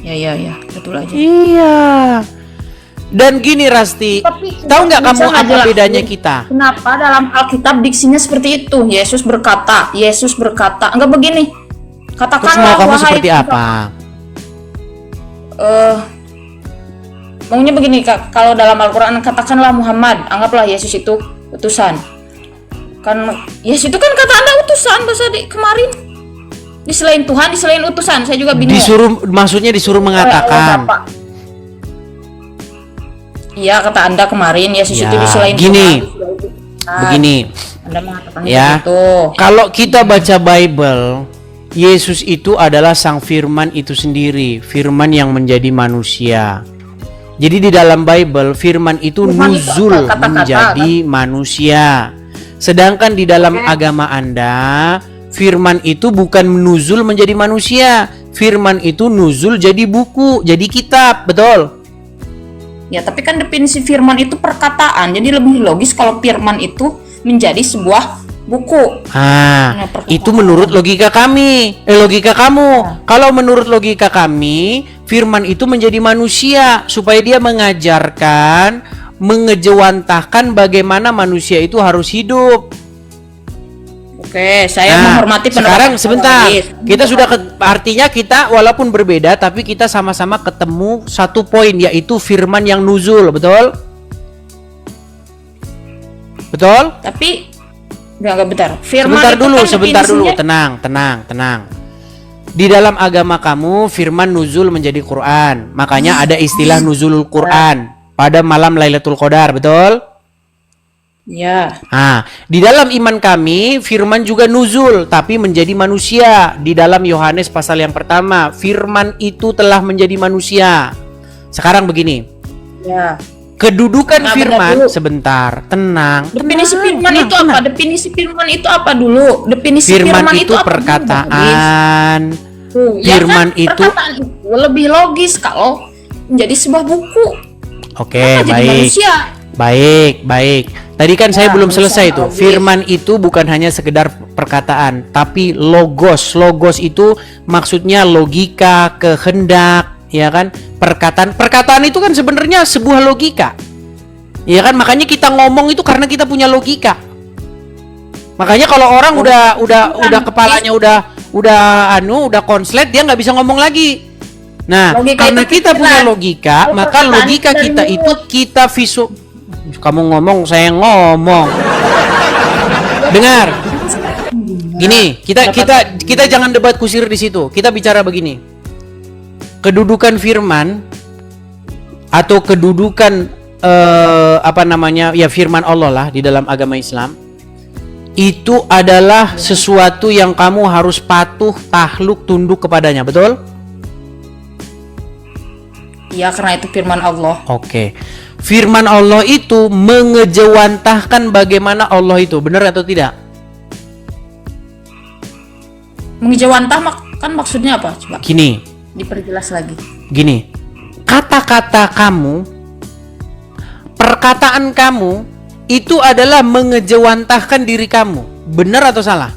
Ya, betul aja. Iya. Dan gini Rasti, Tapi tahu nggak kamu bisa apa ngejelasin bedanya kita? Kenapa dalam Alkitab diksinya seperti itu? Yesus berkata. Enggak begini. Terus Katakanlah mau kamu wahai seperti apa? Maunya begini, Kak. Kalau dalam Al-Quran katakanlah Muhammad, anggaplah Yesus itu utusan. Kan Yesus itu kan kata Anda utusan bahasa kemarin. Di selain Tuhan, di selain utusan, saya juga bingung. Maksudnya disuruh mengatakan. Iya, kata Anda kemarin Yesus Ya, itu di selain gini. Tuhan. Begini. Anda mengatakan Ya. itu. Kalau kita baca Bible, Yesus itu adalah sang firman itu sendiri, firman yang menjadi manusia. Jadi di dalam Bible, firman itu Firman itu nuzul apa? Kata-kata, menjadi manusia. Sedangkan di dalam agama Anda, firman itu bukan nuzul menjadi manusia. Firman itu nuzul jadi buku, jadi kitab, betul? Ya, tapi kan definisi firman itu perkataan. Jadi lebih logis kalau firman itu menjadi sebuah buku. Itu menurut logika kami, logika kamu. Kalau menurut logika kami, firman itu menjadi manusia supaya dia mengajarkan, mengejawantahkan bagaimana manusia itu harus hidup. Oke, saya menghormati pendapat. Sekarang sebentar, Adis. kita sudah artinya kita walaupun berbeda, tapi kita sama-sama ketemu satu poin, yaitu firman yang nuzul, betul? Betul? Tapi enggak bentar. Firman Sebentar itu dulu, kan tenang. Di dalam agama kamu, firman nuzul menjadi Quran. Makanya ada istilah nuzulul Quran pada malam Lailatul Qadar, betul? Ya. Di dalam iman kami, firman juga nuzul tapi menjadi manusia. Di dalam Yohanes pasal yang pertama, firman itu telah menjadi manusia. Sekarang begini. Ya. Kedudukan Nah, firman, bentar dulu. sebentar, tenang. Definisi tenang, firman tenang, itu tenang. apa? Definisi firman itu apa dulu? Definisi Firman itu apa dulu, Bang Idis? perkataan. Tuh, ya Firman kan? itu, Perkataan itu lebih logis kalau menjadi sebuah buku. oke, Kenapa jadi baik. manusia? Baik. Tadi kan saya belum Manusia selesai tuh. logis. Firman itu bukan hanya sekedar perkataan, tapi logos. Logos itu maksudnya logika, kehendak, ya kan? Perkataan itu kan sebenarnya sebuah logika. Ya kan? Makanya kita ngomong itu karena kita punya logika. Makanya kalau orang udah kepalanya udah konslet, dia nggak bisa ngomong lagi. Nah, Logika karena itu kita pikiran. punya logika, Kalau maka perkataan logika itu dari kita itu mulut. kita kamu ngomong, saya ngomong. Dengar. Gini, kita jangan debat kusir di situ. Kita bicara begini. Kedudukan firman atau kedudukan firman Allah lah di dalam agama Islam itu adalah sesuatu yang kamu harus patuh, takluk, tunduk kepadanya, betul? Iya, karena itu firman Allah. Oke. Firman Allah itu mengejawantahkan bagaimana Allah itu, benar atau tidak? Mengejawantah kan maksudnya apa? Coba Gini, diperjelas lagi. kata-kata kamu, perkataan kamu itu adalah mengejawantahkan diri kamu, benar atau salah?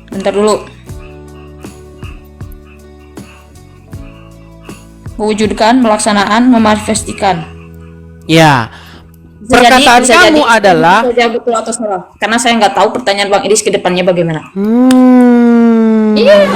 Bentar dulu. Mewujudkan, melaksanaan, memanifestikan. Ya. Bisa Perkataan bisa kamu adalah bisa jawab betul atau salah. Karena saya nggak tahu pertanyaan Bang Idis ke depannya bagaimana. Iya,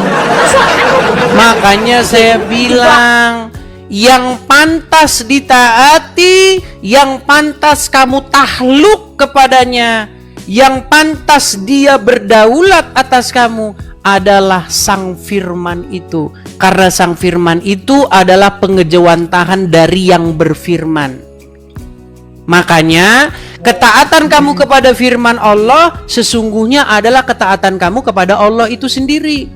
makanya saya bilang yang pantas ditaati, yang pantas kamu takluk kepadanya, yang pantas dia berdaulat atas kamu adalah Sang Firman itu. Karena Sang Firman itu adalah pengejawantahan dari yang berfirman. Makanya ketaatan kamu kepada firman Allah sesungguhnya adalah ketaatan kamu kepada Allah itu sendiri.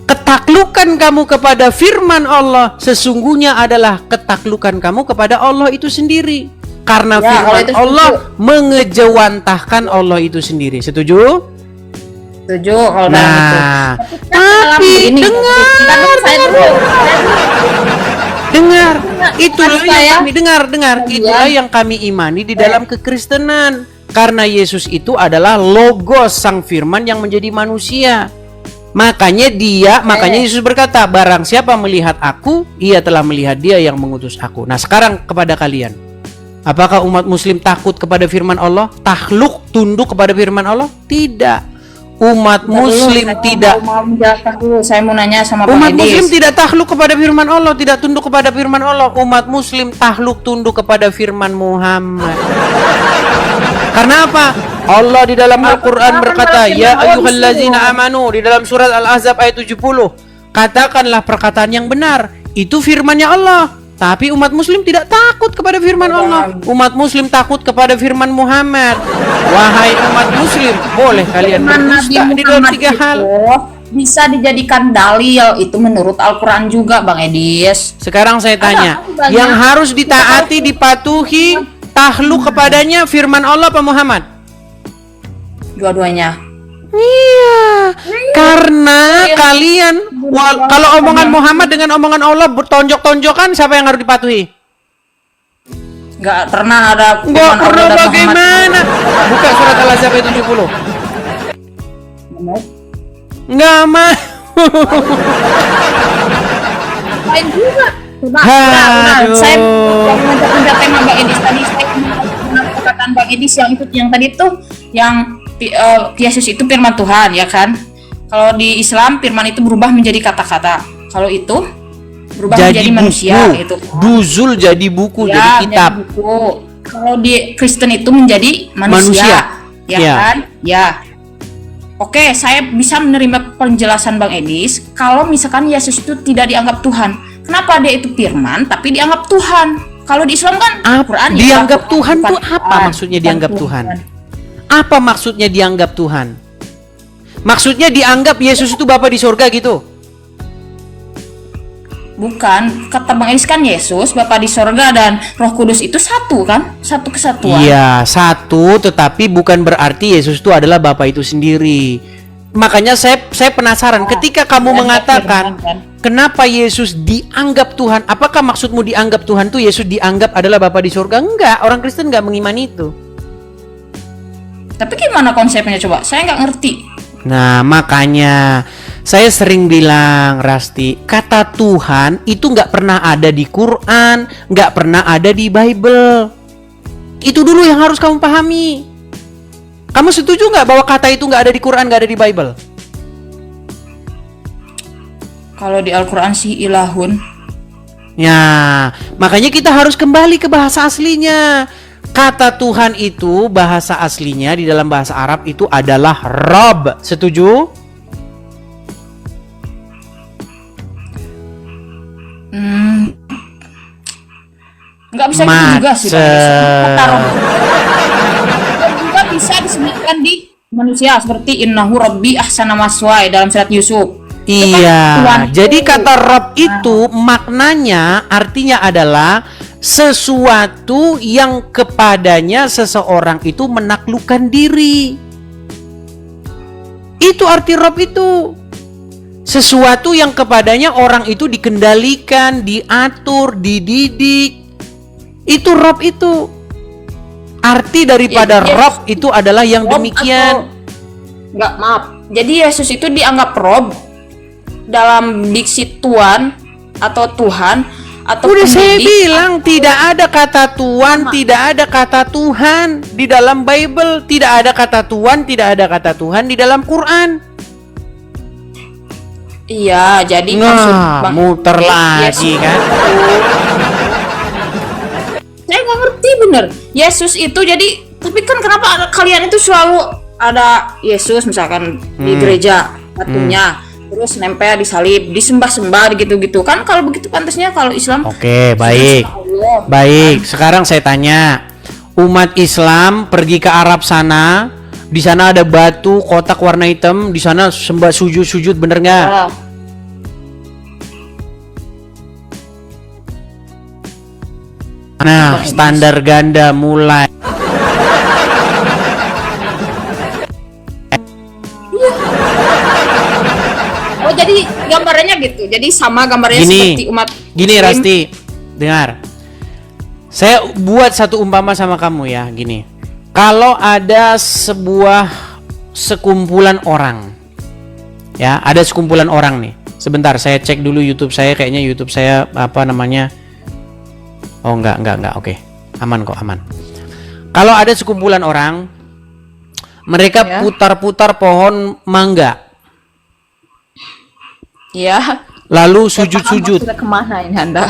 Ketaklukan kamu kepada firman Allah sesungguhnya adalah ketaklukan kamu kepada Allah itu sendiri. Karena Ya, kalau firman itu Allah setuju. mengejawantahkan Allah itu sendiri. Setuju? setuju kalau dalam itu. Nah, Dalam tapi begini, dengar, bentar dulu, saya dulu. dengar, itulah Maksud yang saya- kami dengar, Iya. itulah yang kami imani di dalam kekristenan. Karena Yesus itu adalah logos Sang Firman yang menjadi manusia. Makanya Yesus berkata, barang siapa melihat aku, ia telah melihat dia yang mengutus aku. Nah sekarang kepada kalian, apakah umat muslim takut kepada firman Allah? Takluk, tunduk kepada firman Allah? Tidak. Umat muslim tidak. Mau menjelaskan dulu. Saya mau nanya sama Bang Umat Idis. muslim tidak takluk kepada firman Allah, tidak tunduk kepada firman Allah. Umat muslim takluk, tunduk kepada firman Muhammad. Karena apa? Allah di dalam Al-Quran berkata, ya ayyuhallazina amanu, di dalam surat Al-Ahzab ayat 70, katakanlah perkataan yang benar. Itu firmannya Allah. Tapi umat muslim tidak takut kepada firman Allah. Umat muslim takut kepada firman Muhammad. Wahai umat muslim, boleh kalian berdusta di dalam tiga hal. Bisa dijadikan dalil itu menurut Al-Quran juga, Bang Edis. Sekarang saya tanya, banyak. yang harus ditaati, dipatuhi, takluk kepadanya firman Allah apa Muhammad? Dua-duanya. Iya, karena kalian kalau omongan Muhammad dengan omongan Allah bertonjok-tonjokan, siapa yang harus dipatuhi? Nggak pernah ada Enggak firman pernah, Allah dan bagaimana? Buka surat Al-Ahzab ayat 70. Muhammad. Enggak mau. Lain juga. Coba, Aduh. saya menjawab tema Bang Edis tadi. Saya mengenal perkataan Bang Edis yang tadi tuh yang Yesus itu firman Tuhan, ya kan? Kalau di Islam firman itu berubah menjadi kata-kata. Kalau itu berubah menjadi manusia itu. Duzul jadi buku, Ya, jadi kitab. menjadi buku. Kalau di Kristen itu menjadi manusia. Ya Ya. kan? Ya. Oke, saya bisa menerima penjelasan Bang Edis kalau misalkan Yesus itu tidak dianggap Tuhan. Kenapa dia itu firman tapi dianggap Tuhan? Kalau di Islam kan Quran Dianggap ya, Tuhan bukan tuh apa maksudnya bukan dianggap Tuhan? Apa maksudnya dianggap Tuhan? Maksudnya dianggap Yesus itu Bapa di surga gitu? Bukan, kata Bang Elis kan Yesus, Bapa di sorga dan Roh Kudus itu satu kan? Satu kesatuan. Iya, satu, tetapi bukan berarti Yesus itu adalah Bapa itu sendiri. Makanya saya penasaran ketika kamu dan mengatakan firman, kan? kenapa Yesus dianggap Tuhan? Apakah maksudmu dianggap Tuhan tuh Yesus dianggap adalah Bapa di surga? Enggak, orang Kristen enggak mengimani itu. Tapi gimana konsepnya coba? Saya nggak ngerti. Nah, makanya saya sering bilang, Rasti, kata Tuhan itu nggak pernah ada di Quran, nggak pernah ada di Bible. Itu dulu yang harus kamu pahami. Kamu setuju nggak bahwa kata itu nggak ada di Quran, nggak ada di Bible? Kalau di Al-Quran sih ilahun. Ya, makanya kita harus kembali ke bahasa aslinya. Kata Tuhan itu bahasa aslinya di dalam bahasa Arab itu adalah Rabb. Setuju? Nggak bisa gitu juga sih Bang Elis. Kata Rob juga bisa disebutkan di manusia seperti innahu rabbi ahsana maswaya dalam surat Yusuf. Iya, jadi kata Rabb itu maknanya artinya adalah sesuatu yang kepadanya seseorang itu menaklukkan diri. Itu arti Rabb itu. Sesuatu yang kepadanya orang itu dikendalikan, diatur, dididik. Itu Rabb itu. Arti daripada Rabb itu adalah yang demikian. Enggak, maaf. Jadi Yesus itu dianggap Rob dalam diksi Tuhan atau Tuhan atau Udah saya pendidik. bilang tidak ada kata Tuhan, tidak ada kata Tuhan di dalam Bible, tidak ada kata Tuhan, tidak ada kata Tuhan di dalam Quran. Iya, jadi maksud Nah, Bang muter lagi Yesus kan? Saya nggak ngerti bener. Yesus itu jadi, tapi kan kenapa kalian itu selalu ada Yesus misalkan di gereja batunya, terus nempel di salib, disembah-sembah gitu-gitu kan? Kalau begitu pantasnya kalau Islam. Oke, baik. Allah. Baik, sekarang saya tanya. Umat Islam pergi ke Arab sana, di sana ada batu kotak warna hitam, di sana sembah sujud-sujud, bener nggak? Ah, Nah, standar ganda mulai. Oh, jadi gambarannya gitu. Jadi sama gambarnya seperti umat Gini Muslim. Rasti, dengar. Saya buat satu umpama sama kamu ya, gini. Kalau ada sebuah sekumpulan orang, ya, ada sekumpulan orang nih. Sebentar, saya cek dulu YouTube saya. Kayaknya YouTube saya apa namanya? Oh enggak. Oke, aman kok, aman. Kalau ada sekumpulan orang, mereka Ya. putar-putar pohon mangga, Ya. lalu Saya paham sujud-sujud. maksudnya kemana ini Anda?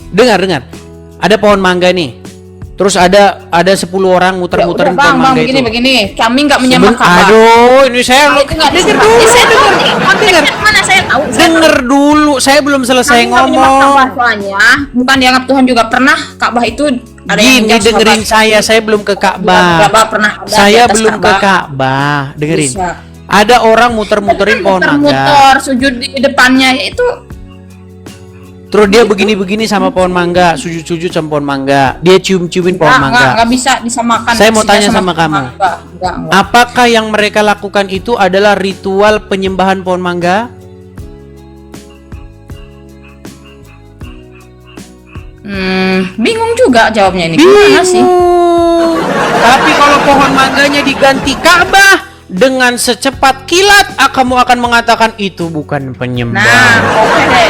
Dengar. Ada pohon mangga nih. Terus ada 10 orang muter-muterin Bang, pohon mangga itu. begini. Kami nggak menyembah Ka'bah. Aduh, ini saya Kalau itu nggak denger disembah. dulu. Saya Denger. dengar. Mana saya tahu. Denger dulu, saya belum selesai Kami nggak menyembah Ka'bah ngomong. soalnya. Bukan dianggap Tuhan juga pernah. Ka'bah itu ada yang Gini, menjauh dengerin sahabat. saya belum ke Ka'bah. Ka'bah pernah ada di Saya atas belum ke Ka'bah. Ka'bah. Dengerin. Bisa. Ada orang muter-muterin pohon mangga. Muter-muter, sujud di depannya itu. Terus dia begini-begini sama pohon mangga, sujud-sujud sama pohon mangga. Dia cium-ciumin pohon mangga. Nggak bisa disamakan. Saya mau Tidak tanya sama kamu. Enggak. Apakah yang mereka lakukan itu adalah ritual penyembahan pohon mangga? Bingung juga jawabnya ini. Gimana sih? Bingung. Tapi kalau pohon mangganya diganti Ka'bah dengan secepat kilat, kamu akan mengatakan itu bukan penyembah. Nah, oke deh.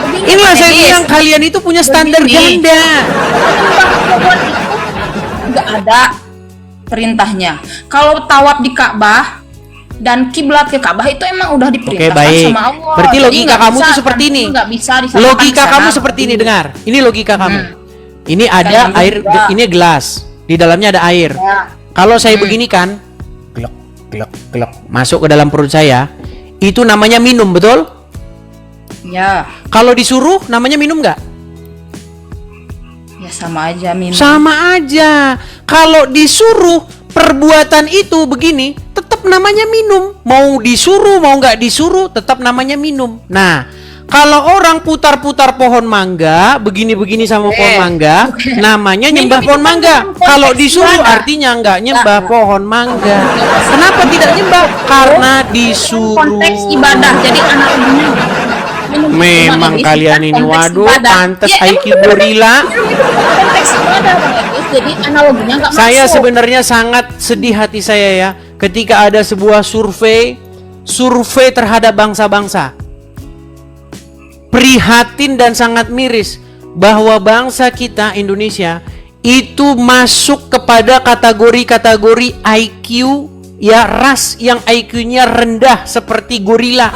Begini, Inilah Pak saya Dennis. bilang kalian itu punya standar Begini. ganda. Pohon itu nggak ada perintahnya. Kalau tawaf di Ka'bah dan kiblat ke Ka'bah itu emang udah diperintahkan Oke, baik. sama Allah. Berarti Jadi logika nggak kamu bisa, tuh seperti kan, ini. itu nggak bisa disamakan Logika ke sana. kamu seperti ini, dengar. Ini logika kamu. Ini ada nyambung air, juga. ini gelas. Di dalamnya ada air. Ya. Kalau saya begini kan, glok, masuk ke dalam perut saya, itu namanya minum, betul? Ya, Kalau disuruh, namanya minum nggak? ya sama aja minum. Sama aja. Kalau disuruh perbuatan itu begini, tetap namanya minum. Mau disuruh, mau nggak disuruh, tetap namanya minum. Nah, Kalau orang putar-putar pohon mangga, begini-begini sama pohon mangga, namanya nyembah pohon mangga. Kalau disuruh artinya enggak nyembah pohon mangga. Kenapa tidak nyembah? Karena disuruh. Konteks ibadah. Jadi analoginya Memang kalian ini, waduh, pantes IQ gorila. Konteks ibadah Bang Edis. Jadi analoginya nggak masuk. Saya sebenarnya sangat sedih hati saya ya, ketika ada sebuah survei terhadap bangsa-bangsa. Prihatin dan sangat miris bahwa bangsa kita Indonesia itu masuk kepada kategori-kategori IQ ya, ras yang IQ-nya rendah seperti gorila.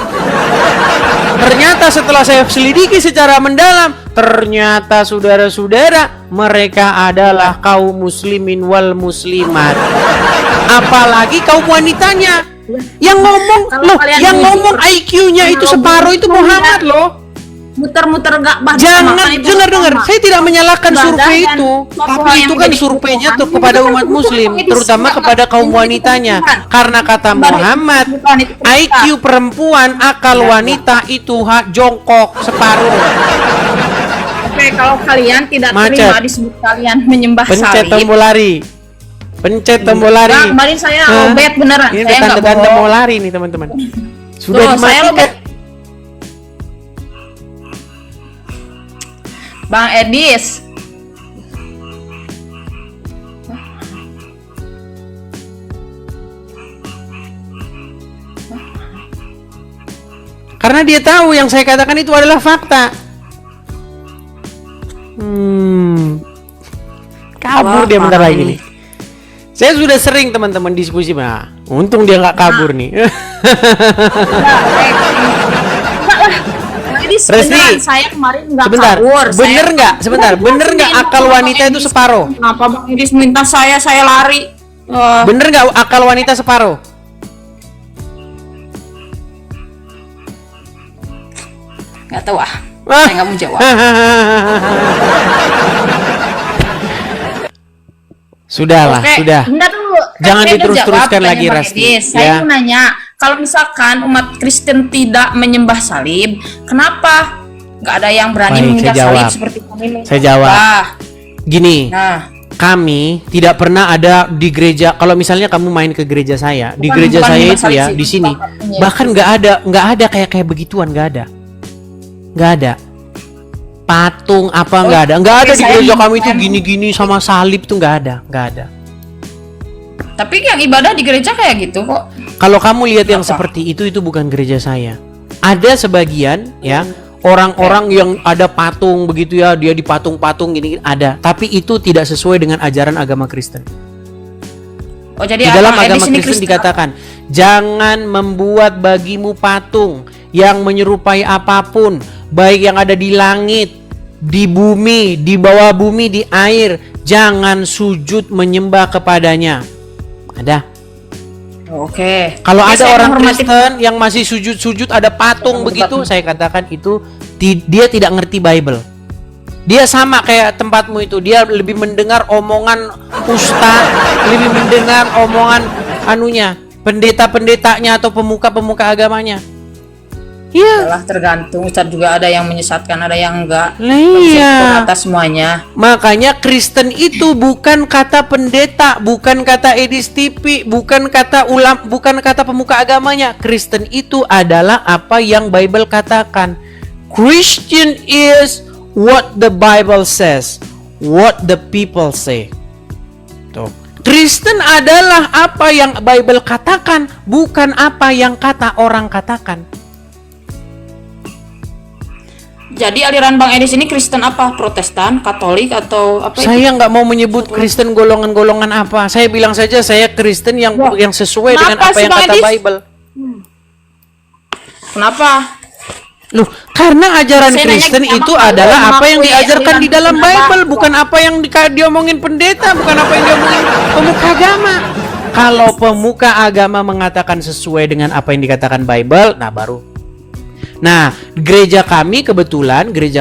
Ternyata setelah saya selidiki secara mendalam, ternyata saudara-saudara, mereka adalah kaum muslimin wal muslimat. Apalagi kaum wanitanya. Yang ngomong loh, yang ngomong IQ-nya itu separuh itu Muhammad loh. Muter-muter gak baca. Jangan dengar. Saya tidak menyalahkan survei itu, tapi itu kan surveinya tuh kepada umat muslim, terutama kepada kaum wanitanya. Karena kata Muhammad, IQ perempuan, akal wanita itu jongkok separuh. Oke, kalau kalian tidak terima disebut kalian menyembah Pencet salib. tombol lari. Pencet tombol lari. Nah, kemarin saya lobet beneran. Ini Saya nggak tanda-tanda bohong. mau lari nih teman-teman. Sudah Tuh, saya lobet. dimatikan. Bang Edis. Karena dia tahu yang saya katakan itu adalah fakta. Kabur dia bentar lagi nih. Saya sudah sering teman-teman diskusi, nah, untung dia nggak kabur nih. Resti, Saya kemarin nggak sebentar, kabur. bener nggak? Sebentar, bener nggak akal wanita itu separuh? Kenapa Bang Edis minta saya lari? Bener nggak akal wanita separuh? Nggak tahu ah. Saya nggak mau jawab. Sudahlah, Oke, sudah. bentar dulu. Jangan Saya udah diterus-teruskan jawab lagi, pertanyaan Rasti, Bang Edis. Saya ya. mau nanya, kalau misalkan umat Kristen tidak menyembah salib, kenapa nggak ada yang berani Baik, menginjak saya salib jawab. seperti kami? Saya jawab. Gini, Nah, kami tidak pernah ada di gereja. Kalau misalnya kamu main ke gereja saya, di Bukan- gereja bukan saya menyembah itu salib ya, sih, di sini bapaknya bahkan nggak ada kayak begituan, nggak ada. Patung apa nggak ada di saya gereja kami itu bukan. gini-gini sama salib tuh nggak ada. tapi yang ibadah di gereja kayak gitu kok. Kalau kamu lihat yang Apa? seperti itu bukan gereja saya. Ada sebagian ya orang-orang yang ada patung begitu ya, dia dipatung-patung gini ada, tapi itu tidak sesuai dengan ajaran agama Kristen. Oh, jadi Di dalam Bang agama Edis ini Kristen dikatakan, jangan membuat bagimu patung yang menyerupai apapun, baik yang ada di langit, di bumi, di bawah bumi, di air. Jangan sujud menyembah kepadanya. Ada. Oke. Kalau Ya, ada saya orang menghormati- Kristen yang masih sujud-sujud ada patung begitu, saya katakan itu dia tidak ngerti Bible. Dia sama kayak tempatmu itu, dia lebih mendengar omongan ustaz, lebih mendengar omongan pendeta-pendetanya atau pemuka-pemuka agamanya. Iya. Adalah tergantung, Ustadz juga ada yang menyesatkan, ada yang enggak. Lah iya. Atas semuanya. Makanya Kristen itu bukan kata pendeta, bukan kata Edis TV, bukan kata bukan kata pemuka agamanya. Kristen itu adalah apa yang Bible katakan. Christian is what the Bible says, what the people say. Tuh. Kristen adalah apa yang Bible katakan, bukan apa yang kata orang katakan. Jadi aliran Bang Edis ini Kristen apa? Protestan, Katolik atau apa? Saya nggak mau menyebut Kristen golongan-golongan apa. Saya bilang saja saya Kristen yang sesuai dengan Kenapa apa sih, yang Bang kata Edis? Bible. Kenapa? Loh, karena ajaran Saya nanya Kristen sama itu kamu, adalah apa yang mengakui diajarkan aliran di dalam Kristen apa? Bible, bukan apa yang diomongin pendeta, bukan apa yang diomongin pemuka agama. Kalau pemuka agama mengatakan sesuai dengan apa yang dikatakan Bible, nah baru. Nah, gereja kami kebetulan gereja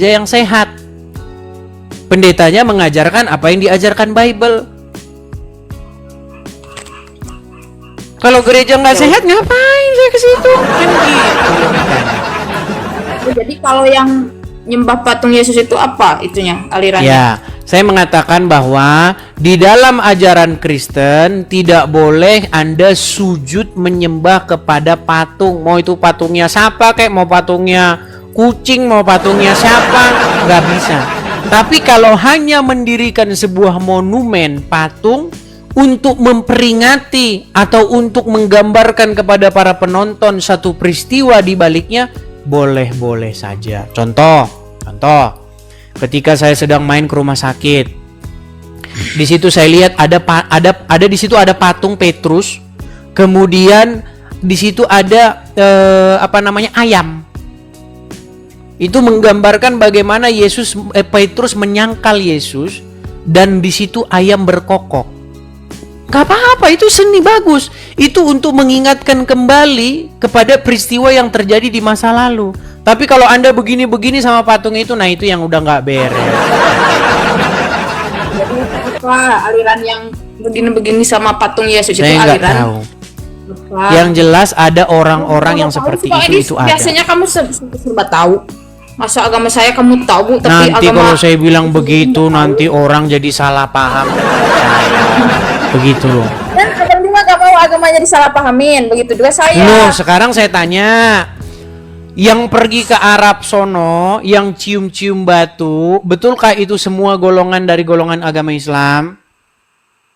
yang sehat. Pendetanya mengajarkan apa yang diajarkan Bible. Kalau gereja nggak sehat, ngapain saya ke situ? Kan gitu. Jadi kalau yang nyembah patung Yesus itu apa itunya alirannya? Ya, saya mengatakan bahwa di dalam ajaran Kristen tidak boleh Anda sujud menyembah kepada patung. Mau itu patungnya siapa kayak, mau patungnya kucing, mau patungnya siapa, nggak bisa. Tapi kalau hanya mendirikan sebuah monumen patung untuk memperingati atau untuk menggambarkan kepada para penonton satu peristiwa di baliknya, boleh-boleh saja. Contoh, ketika saya sedang main ke rumah sakit, di situ saya lihat ada di situ ada patung Petrus, kemudian di situ ada ayam. Itu menggambarkan bagaimana Petrus menyangkal Yesus, dan di situ ayam berkokok. Gak apa-apa, itu seni bagus. Itu untuk mengingatkan kembali kepada peristiwa yang terjadi di masa lalu. Tapi kalau Anda begini-begini sama patung itu, nah itu yang udah gak beres. Jadi apa aliran yang begini-begini sama patung Yesus itu Saya nggak aliran? tahu. Apa? Yang jelas ada orang-orang yang seperti itu ada. Biasanya kamu serba tahu. Masa agama saya kamu tahu, tapi Nanti agama kalau saya bilang begitu, nanti orang jadi salah paham. Begitu loh. dan abang juga gak mau agamanya disalahpahamin, begitu juga saya. Loh, sekarang saya tanya, yang pergi ke Arab sono, yang cium-cium batu, betulkah itu semua golongan dari golongan agama Islam?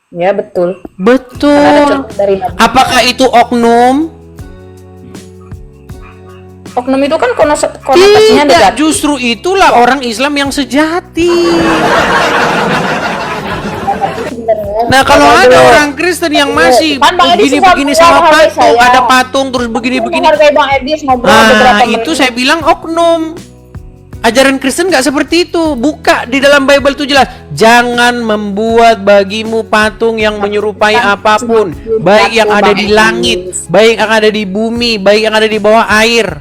Ya betul. Ada Betul. contoh dari Nabi. Apakah itu oknum? Oknum itu kan konotasinya Tidak, negatif. justru itulah orang Islam yang sejati. Nah, kalau ada orang Kristen yang masih Kan Bang Edi begini-begini suka sama menghargai patung, saya. ada patung terus begini-begini. Menghargai Bang Edis ngobrol beberapa Nah, menit. itu saya bilang oknum. Ajaran Kristen nggak seperti itu. Buka di dalam Bible itu jelas. Jangan membuat bagimu patung yang menyerupai apapun, baik yang ada di langit, baik yang ada di bumi, baik yang ada di bawah air,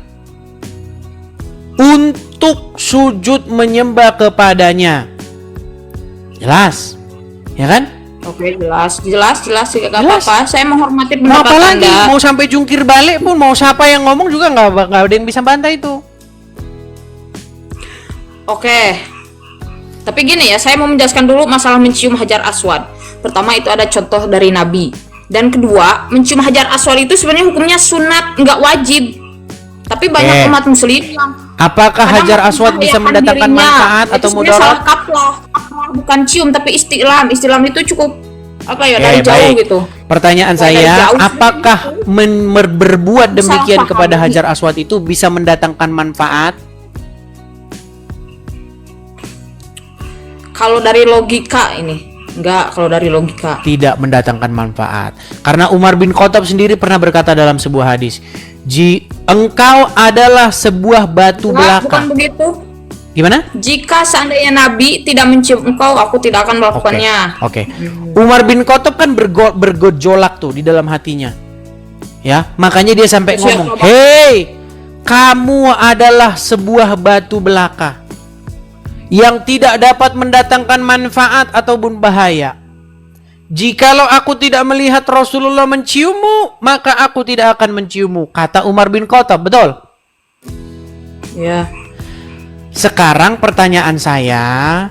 untuk sujud menyembah kepadanya. Jelas, ya kan? Oke, jelas, gak Jelas. apa-apa. Saya menghormati Mau pendapat apa lagi? Anda. Mau sampai jungkir balik pun, mau siapa yang ngomong juga nggak ada yang bisa bantah itu. Oke. Tapi gini ya, saya mau menjelaskan dulu masalah mencium Hajar Aswad. Pertama itu ada contoh dari Nabi. Dan kedua, mencium Hajar Aswad itu sebenarnya hukumnya sunat, nggak wajib. Tapi banyak umat muslim yang Apakah kadang Hajar Aswad bisa membahayakan mendatangkan dirinya. manfaat Itu atau sebenarnya salah mudarat? kaplah, bukan cium tapi istilam. Istilam itu cukup apa ya, dari jauh Baik. gitu. Pertanyaan Dari saya, jauh apakah berbuat demikian Salah kepada paham. Hajar Aswad itu bisa mendatangkan manfaat? Kalau dari logika ini, enggak. Kalau dari logika, Tidak mendatangkan manfaat. Karena Umar bin Khattab sendiri pernah berkata dalam sebuah hadis, engkau adalah sebuah batu enggak, bukan belaka. begitu. Gimana? Jika seandainya Nabi tidak mencium engkau, aku tidak akan melakukannya. Oke. Umar bin Khattab kan bergejolak tuh di dalam hatinya. Ya, makanya dia sampai Siap, ngomong, Bapak. "Hei, kamu adalah sebuah batu belaka yang tidak dapat mendatangkan manfaat ataupun bahaya. Jikalau aku tidak melihat Rasulullah menciummu, maka aku tidak akan menciummu," kata Umar bin Khattab. Betul? Ya. Sekarang pertanyaan saya,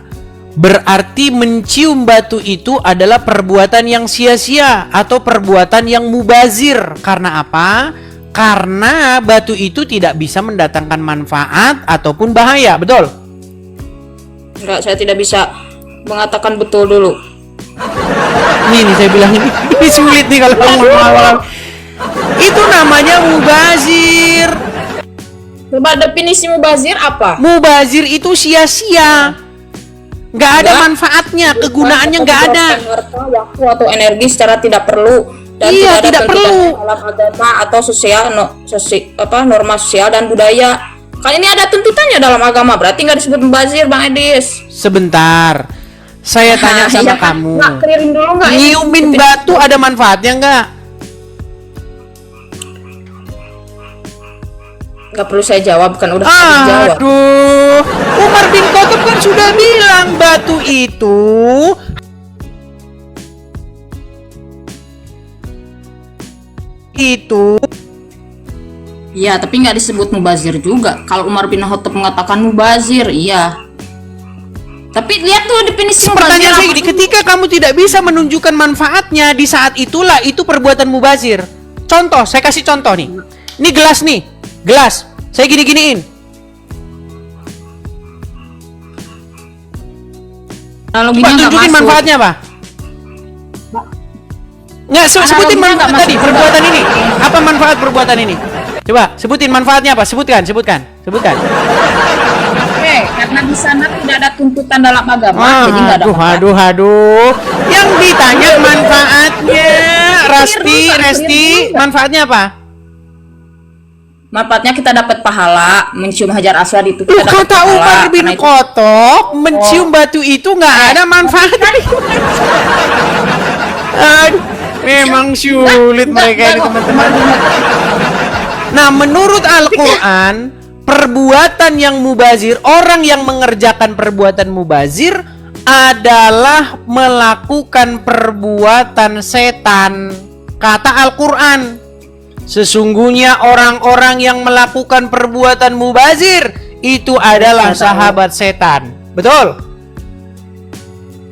berarti mencium batu itu adalah perbuatan yang sia-sia atau perbuatan yang mubazir. Karena apa? Karena batu itu tidak bisa mendatangkan manfaat ataupun bahaya. Betul? Enggak, saya tidak bisa mengatakan betul dulu. Ini saya bilang ini sulit nih kalau ngomong awal. Itu namanya mubazir. Coba definisi mubazir apa? Mubazir itu sia-sia. Nggak ada Enggak. manfaatnya, kegunaannya nggak ada. Harta, waktu atau energi secara tidak perlu dan Iya, tidak tidak ada perlu. tuntutan dalam agama atau sosial norma sosial dan budaya. Kan ini ada tuntutannya dalam agama, berarti nggak disebut mubazir, Bang Edis. Sebentar, saya tanya sama Iya kan? kamu. Nggak clearin dulu nggak? ini? Nyiumin batu ada manfaatnya nggak? Nggak perlu saya jawab, kan udah dijawab. Aduh, Umar bin Khattab kan sudah bilang batu itu Iya, tapi nggak disebut mubazir juga. Kalau Umar bin Khattab mengatakan mubazir, iya. Tapi lihat tuh definisi mubazir. Pertanyaan saya apa gini, tuh? ketika kamu tidak bisa menunjukkan manfaatnya di saat itulah itu perbuatan mubazir. Contoh, saya kasih contoh nih. Ini gelas nih, gelas. Saya gini-giniin. Analoginya Coba nggak tunjukin masuk. manfaatnya apa? Nggak, sebutin Analoginya manfaat nggak tadi, masuk. perbuatan ini. Apa manfaat perbuatan ini? Coba, sebutin manfaatnya apa? Sebutkan. Oke, karena di sana tidak ada tuntutan dalam agama, jadi nggak ada manfaat. Aduh. Yang ditanya manfaatnya, Resti, manfaatnya apa? Manfaatnya kita dapat pahala, mencium hajar aswad itu kita dapat Kata pahala. Umar bin Karena itu- Khattab, mencium batu itu nggak ada manfaatnya. Aduh, memang sulit mereka ini teman-teman. Nah, menurut Al-Quran, perbuatan yang mubazir, orang yang mengerjakan perbuatan mubazir adalah melakukan perbuatan setan. Kata Al-Quran, sesungguhnya orang-orang yang melakukan perbuatan mubazir itu adalah sahabat setan. Betul?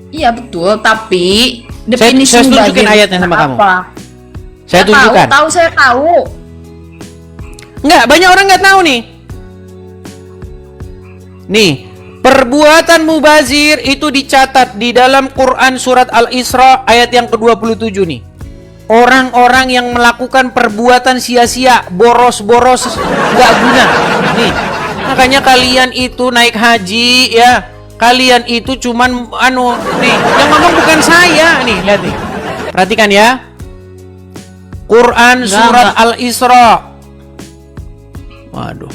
Iya betul, tapi Saya definisi tunjukin mubazir ayatnya sama kamu. apa? Saya tunjukkan. Saya tahu. Nggak, banyak orang nggak tahu nih. Nih, perbuatan mubazir itu dicatat di dalam Quran surat Al-Isra ayat yang ke-27 nih. Orang-orang yang melakukan perbuatan sia-sia, boros-boros, nggak guna. Nih, makanya kalian itu naik haji ya. Kalian itu cuman nih, yang ngomong bukan saya nih, lihat nih. Perhatikan ya. Quran surat Al-Isra. Waduh.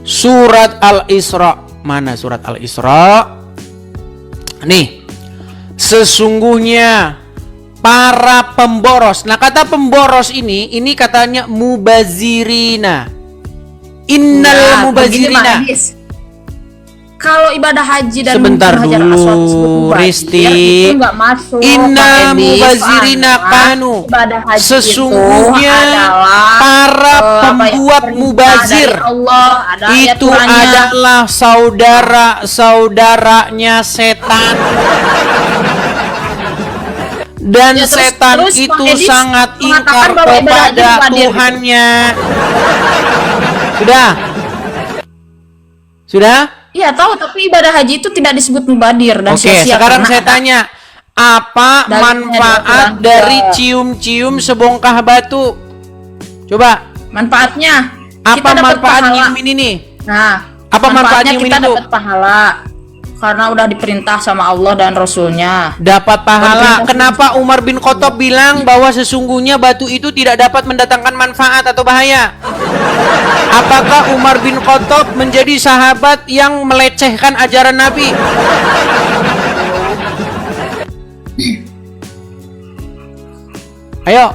Surat Al-Isra. Mana surat Al-Isra? Nih. Sesungguhnya para pemboros. Nah, kata pemboros ini katanya mubazirina. Innal mubazirina. Kalau ibadah haji dan Sebentar mencium hajar dulu, aswad disebut mubazir, Risti. itu nggak masuk. Inna Pak Edis. mubazirina Soalnya kanu. ibadah haji Sesungguhnya itu adalah, para pembuat perintah mubazir dari Allah, ada itu aturannya. adalah saudara-saudaranya setan. Dan Ya, setan terus Pak itu Edis sangat ingkar mengatakan bahwa ibadah haji kepada mubazir. Tuhannya. Sudah? Iya tahu, tapi ibadah haji itu tidak disebut mubadir dan Oke, sia-sia sekarang karena saya ada- tanya, apa Dalilnya manfaat ada dari aturan. cium-cium sebongkah batu? Coba, manfaatnya apa kita dapat manfaat pahala. nyium ini nih? Nah, Apa manfaat manfaatnya nyium kita ini, Bu? dapat pahala karena udah diperintah sama Allah dan Rasulnya. Dapat pahala. Berterima Kenapa Umar bin Khattab bilang bahwa sesungguhnya batu itu tidak dapat mendatangkan manfaat atau bahaya? Apakah Umar bin Khattab menjadi sahabat yang melecehkan ajaran Nabi? Ayo.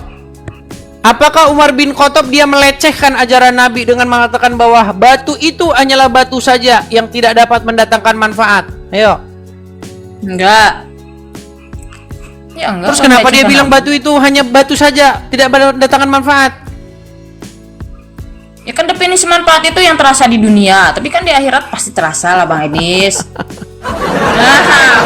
Apakah Umar bin Khattab dia melecehkan ajaran Nabi dengan mengatakan bahwa batu itu hanyalah batu saja yang tidak dapat mendatangkan manfaat? Ayo. Enggak. Ya enggak. Terus kenapa dia bilang batu itu hanya batu saja, tidak mendatangkan manfaat? Ya kan definisi manfaat itu yang terasa di dunia, tapi kan di akhirat pasti terasa lah Bang Edis. Nah,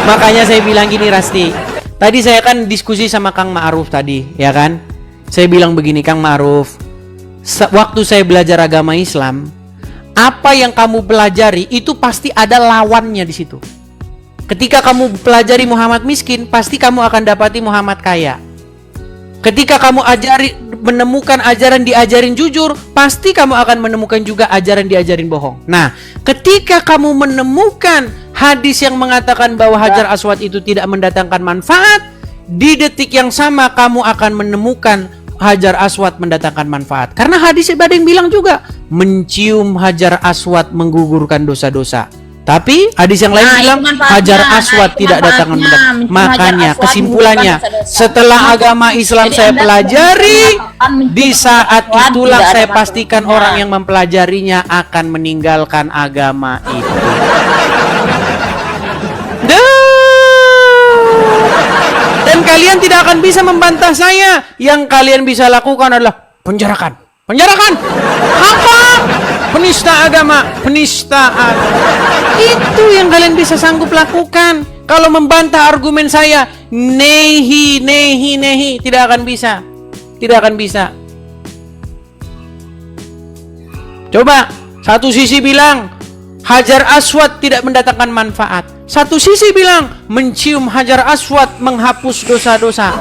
Makanya saya bilang gini, Rasti. Tadi saya kan diskusi sama Kang Ma'ruf tadi, ya kan? Saya bilang begini, Kang Ma'ruf. Waktu saya belajar agama Islam, apa yang kamu pelajari itu pasti ada lawannya di situ. Ketika kamu pelajari Muhammad miskin, pasti kamu akan dapati Muhammad kaya. Ketika kamu menemukan ajaran diajarin jujur, pasti kamu akan menemukan juga ajaran diajarin bohong. Nah, ketika kamu menemukan hadis yang mengatakan bahwa Hajar Aswad itu tidak mendatangkan manfaat, di detik yang sama kamu akan menemukan Hajar Aswad mendatangkan manfaat. Karena hadis ada yang bilang juga, mencium Hajar Aswad menggugurkan dosa-dosa. Tapi hadis yang lain Nah, bilang itu manfaatnya. Hajar Aswad Nah, itu tidak datang manfaatnya. mendatang. Mencium Makanya Hajar Aswad kesimpulannya, menggugurkan dosa-dosa. setelah agama Islam Jadi saya Anda pelajari, mengatakan mencium di saat Hajar Aswad itulah tidak ada saya pastikan manfaatnya. orang yang mempelajarinya akan meninggalkan agama itu. Dan Dan kalian tidak akan bisa membantah saya. Yang kalian bisa lakukan adalah penjarakan. Penjarakan! Apa? Penista agama. Penistaan. Itu yang kalian bisa sanggup lakukan. Kalau membantah argumen saya, nehi. Tidak akan bisa. Tidak akan bisa. Coba, satu sisi bilang, Hajar Aswad tidak mendatangkan manfaat. Satu sisi bilang, mencium Hajar Aswad menghapus dosa-dosa.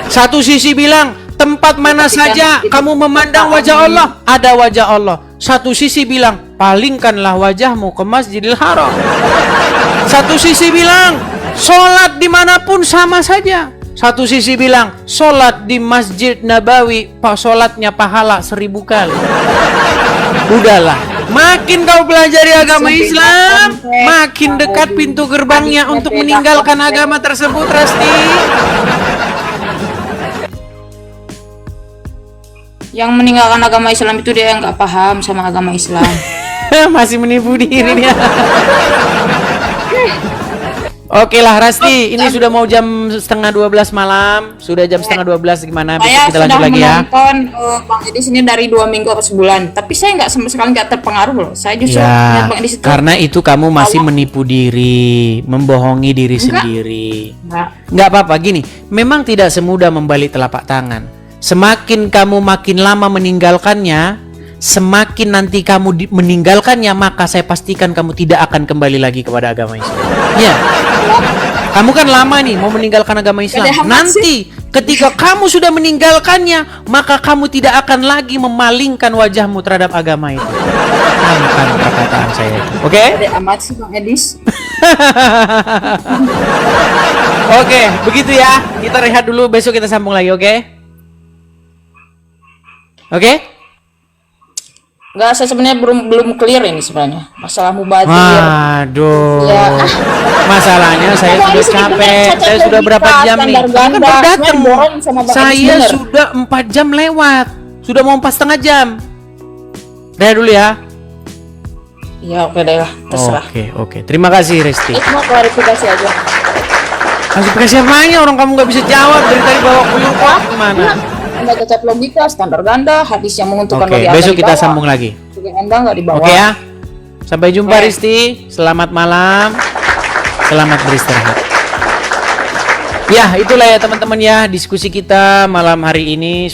Satu sisi bilang, tempat mana saja kamu memandang wajah Allah, ada wajah Allah. Satu sisi bilang, palingkanlah wajahmu ke Masjidil Haram. Satu sisi bilang, sholat dimanapun sama saja. Satu sisi bilang, sholat di Masjid Nabawi, sholatnya pahala 1000 kali. Udahlah, makin kau pelajari agama Islam, makin dekat pintu gerbangnya untuk meninggalkan agama tersebut, Rasti. Yang meninggalkan agama Islam itu dia yang nggak paham sama agama Islam. Masih menipu diri dia. Oke lah Rasti, ini sudah mau jam 11:30 malam. Sudah jam 11:30, gimana? Besok Saya kita sudah lanjut lagi ya. menonton Bang Edis ini dari 2 minggu atau sebulan, tapi saya nggak sama sekali nggak terpengaruh loh. Saya justru lihat Ya, Bang Edis itu karena itu kamu masih menipu diri, membohongi diri sendiri. Nggak apa-apa, gini, memang tidak semudah membalik telapak tangan. Semakin kamu makin lama meninggalkannya, semakin nanti kamu meninggalkannya, maka saya pastikan kamu tidak akan kembali lagi kepada agama Islam. Ya, kamu kan lama nih mau meninggalkan agama Islam. Nanti ketika kamu sudah meninggalkannya, maka kamu tidak akan lagi memalingkan wajahmu terhadap agama itu. Tangan perkataan saya itu. Oke? Ada amat sih Bang Edis. Oke, begitu ya. Kita rehat dulu, besok kita sambung lagi, oke? Oke? Enggak, saya sebenarnya belum clear ini sebenarnya masalah mubadir. Waduh. Ya. Masalahnya saya sudah capek. Saya sudah berapa jam nih? Kamu kan baru datang. Saya sudah 4 jam lewat. Sudah mau 4,5 jam. Rehat dulu ya. Ya oke deh lah, terserah. Oke. Terima kasih Resti. Itu mau klarifikasi aja. Klarifikasi apanya? Orang kamu nggak bisa jawab dari tadi bawa kuyur kemana? Anda cacat logika, standar ganda, hadis yang menguntungkan bagi Anda besok kita dibawa. sambung lagi. Bagi Anda nggak dibawa. Oke ya. Sampai jumpa Oke. Risti. Selamat malam. Selamat beristirahat. Ya, itulah ya teman-teman ya diskusi kita malam hari ini.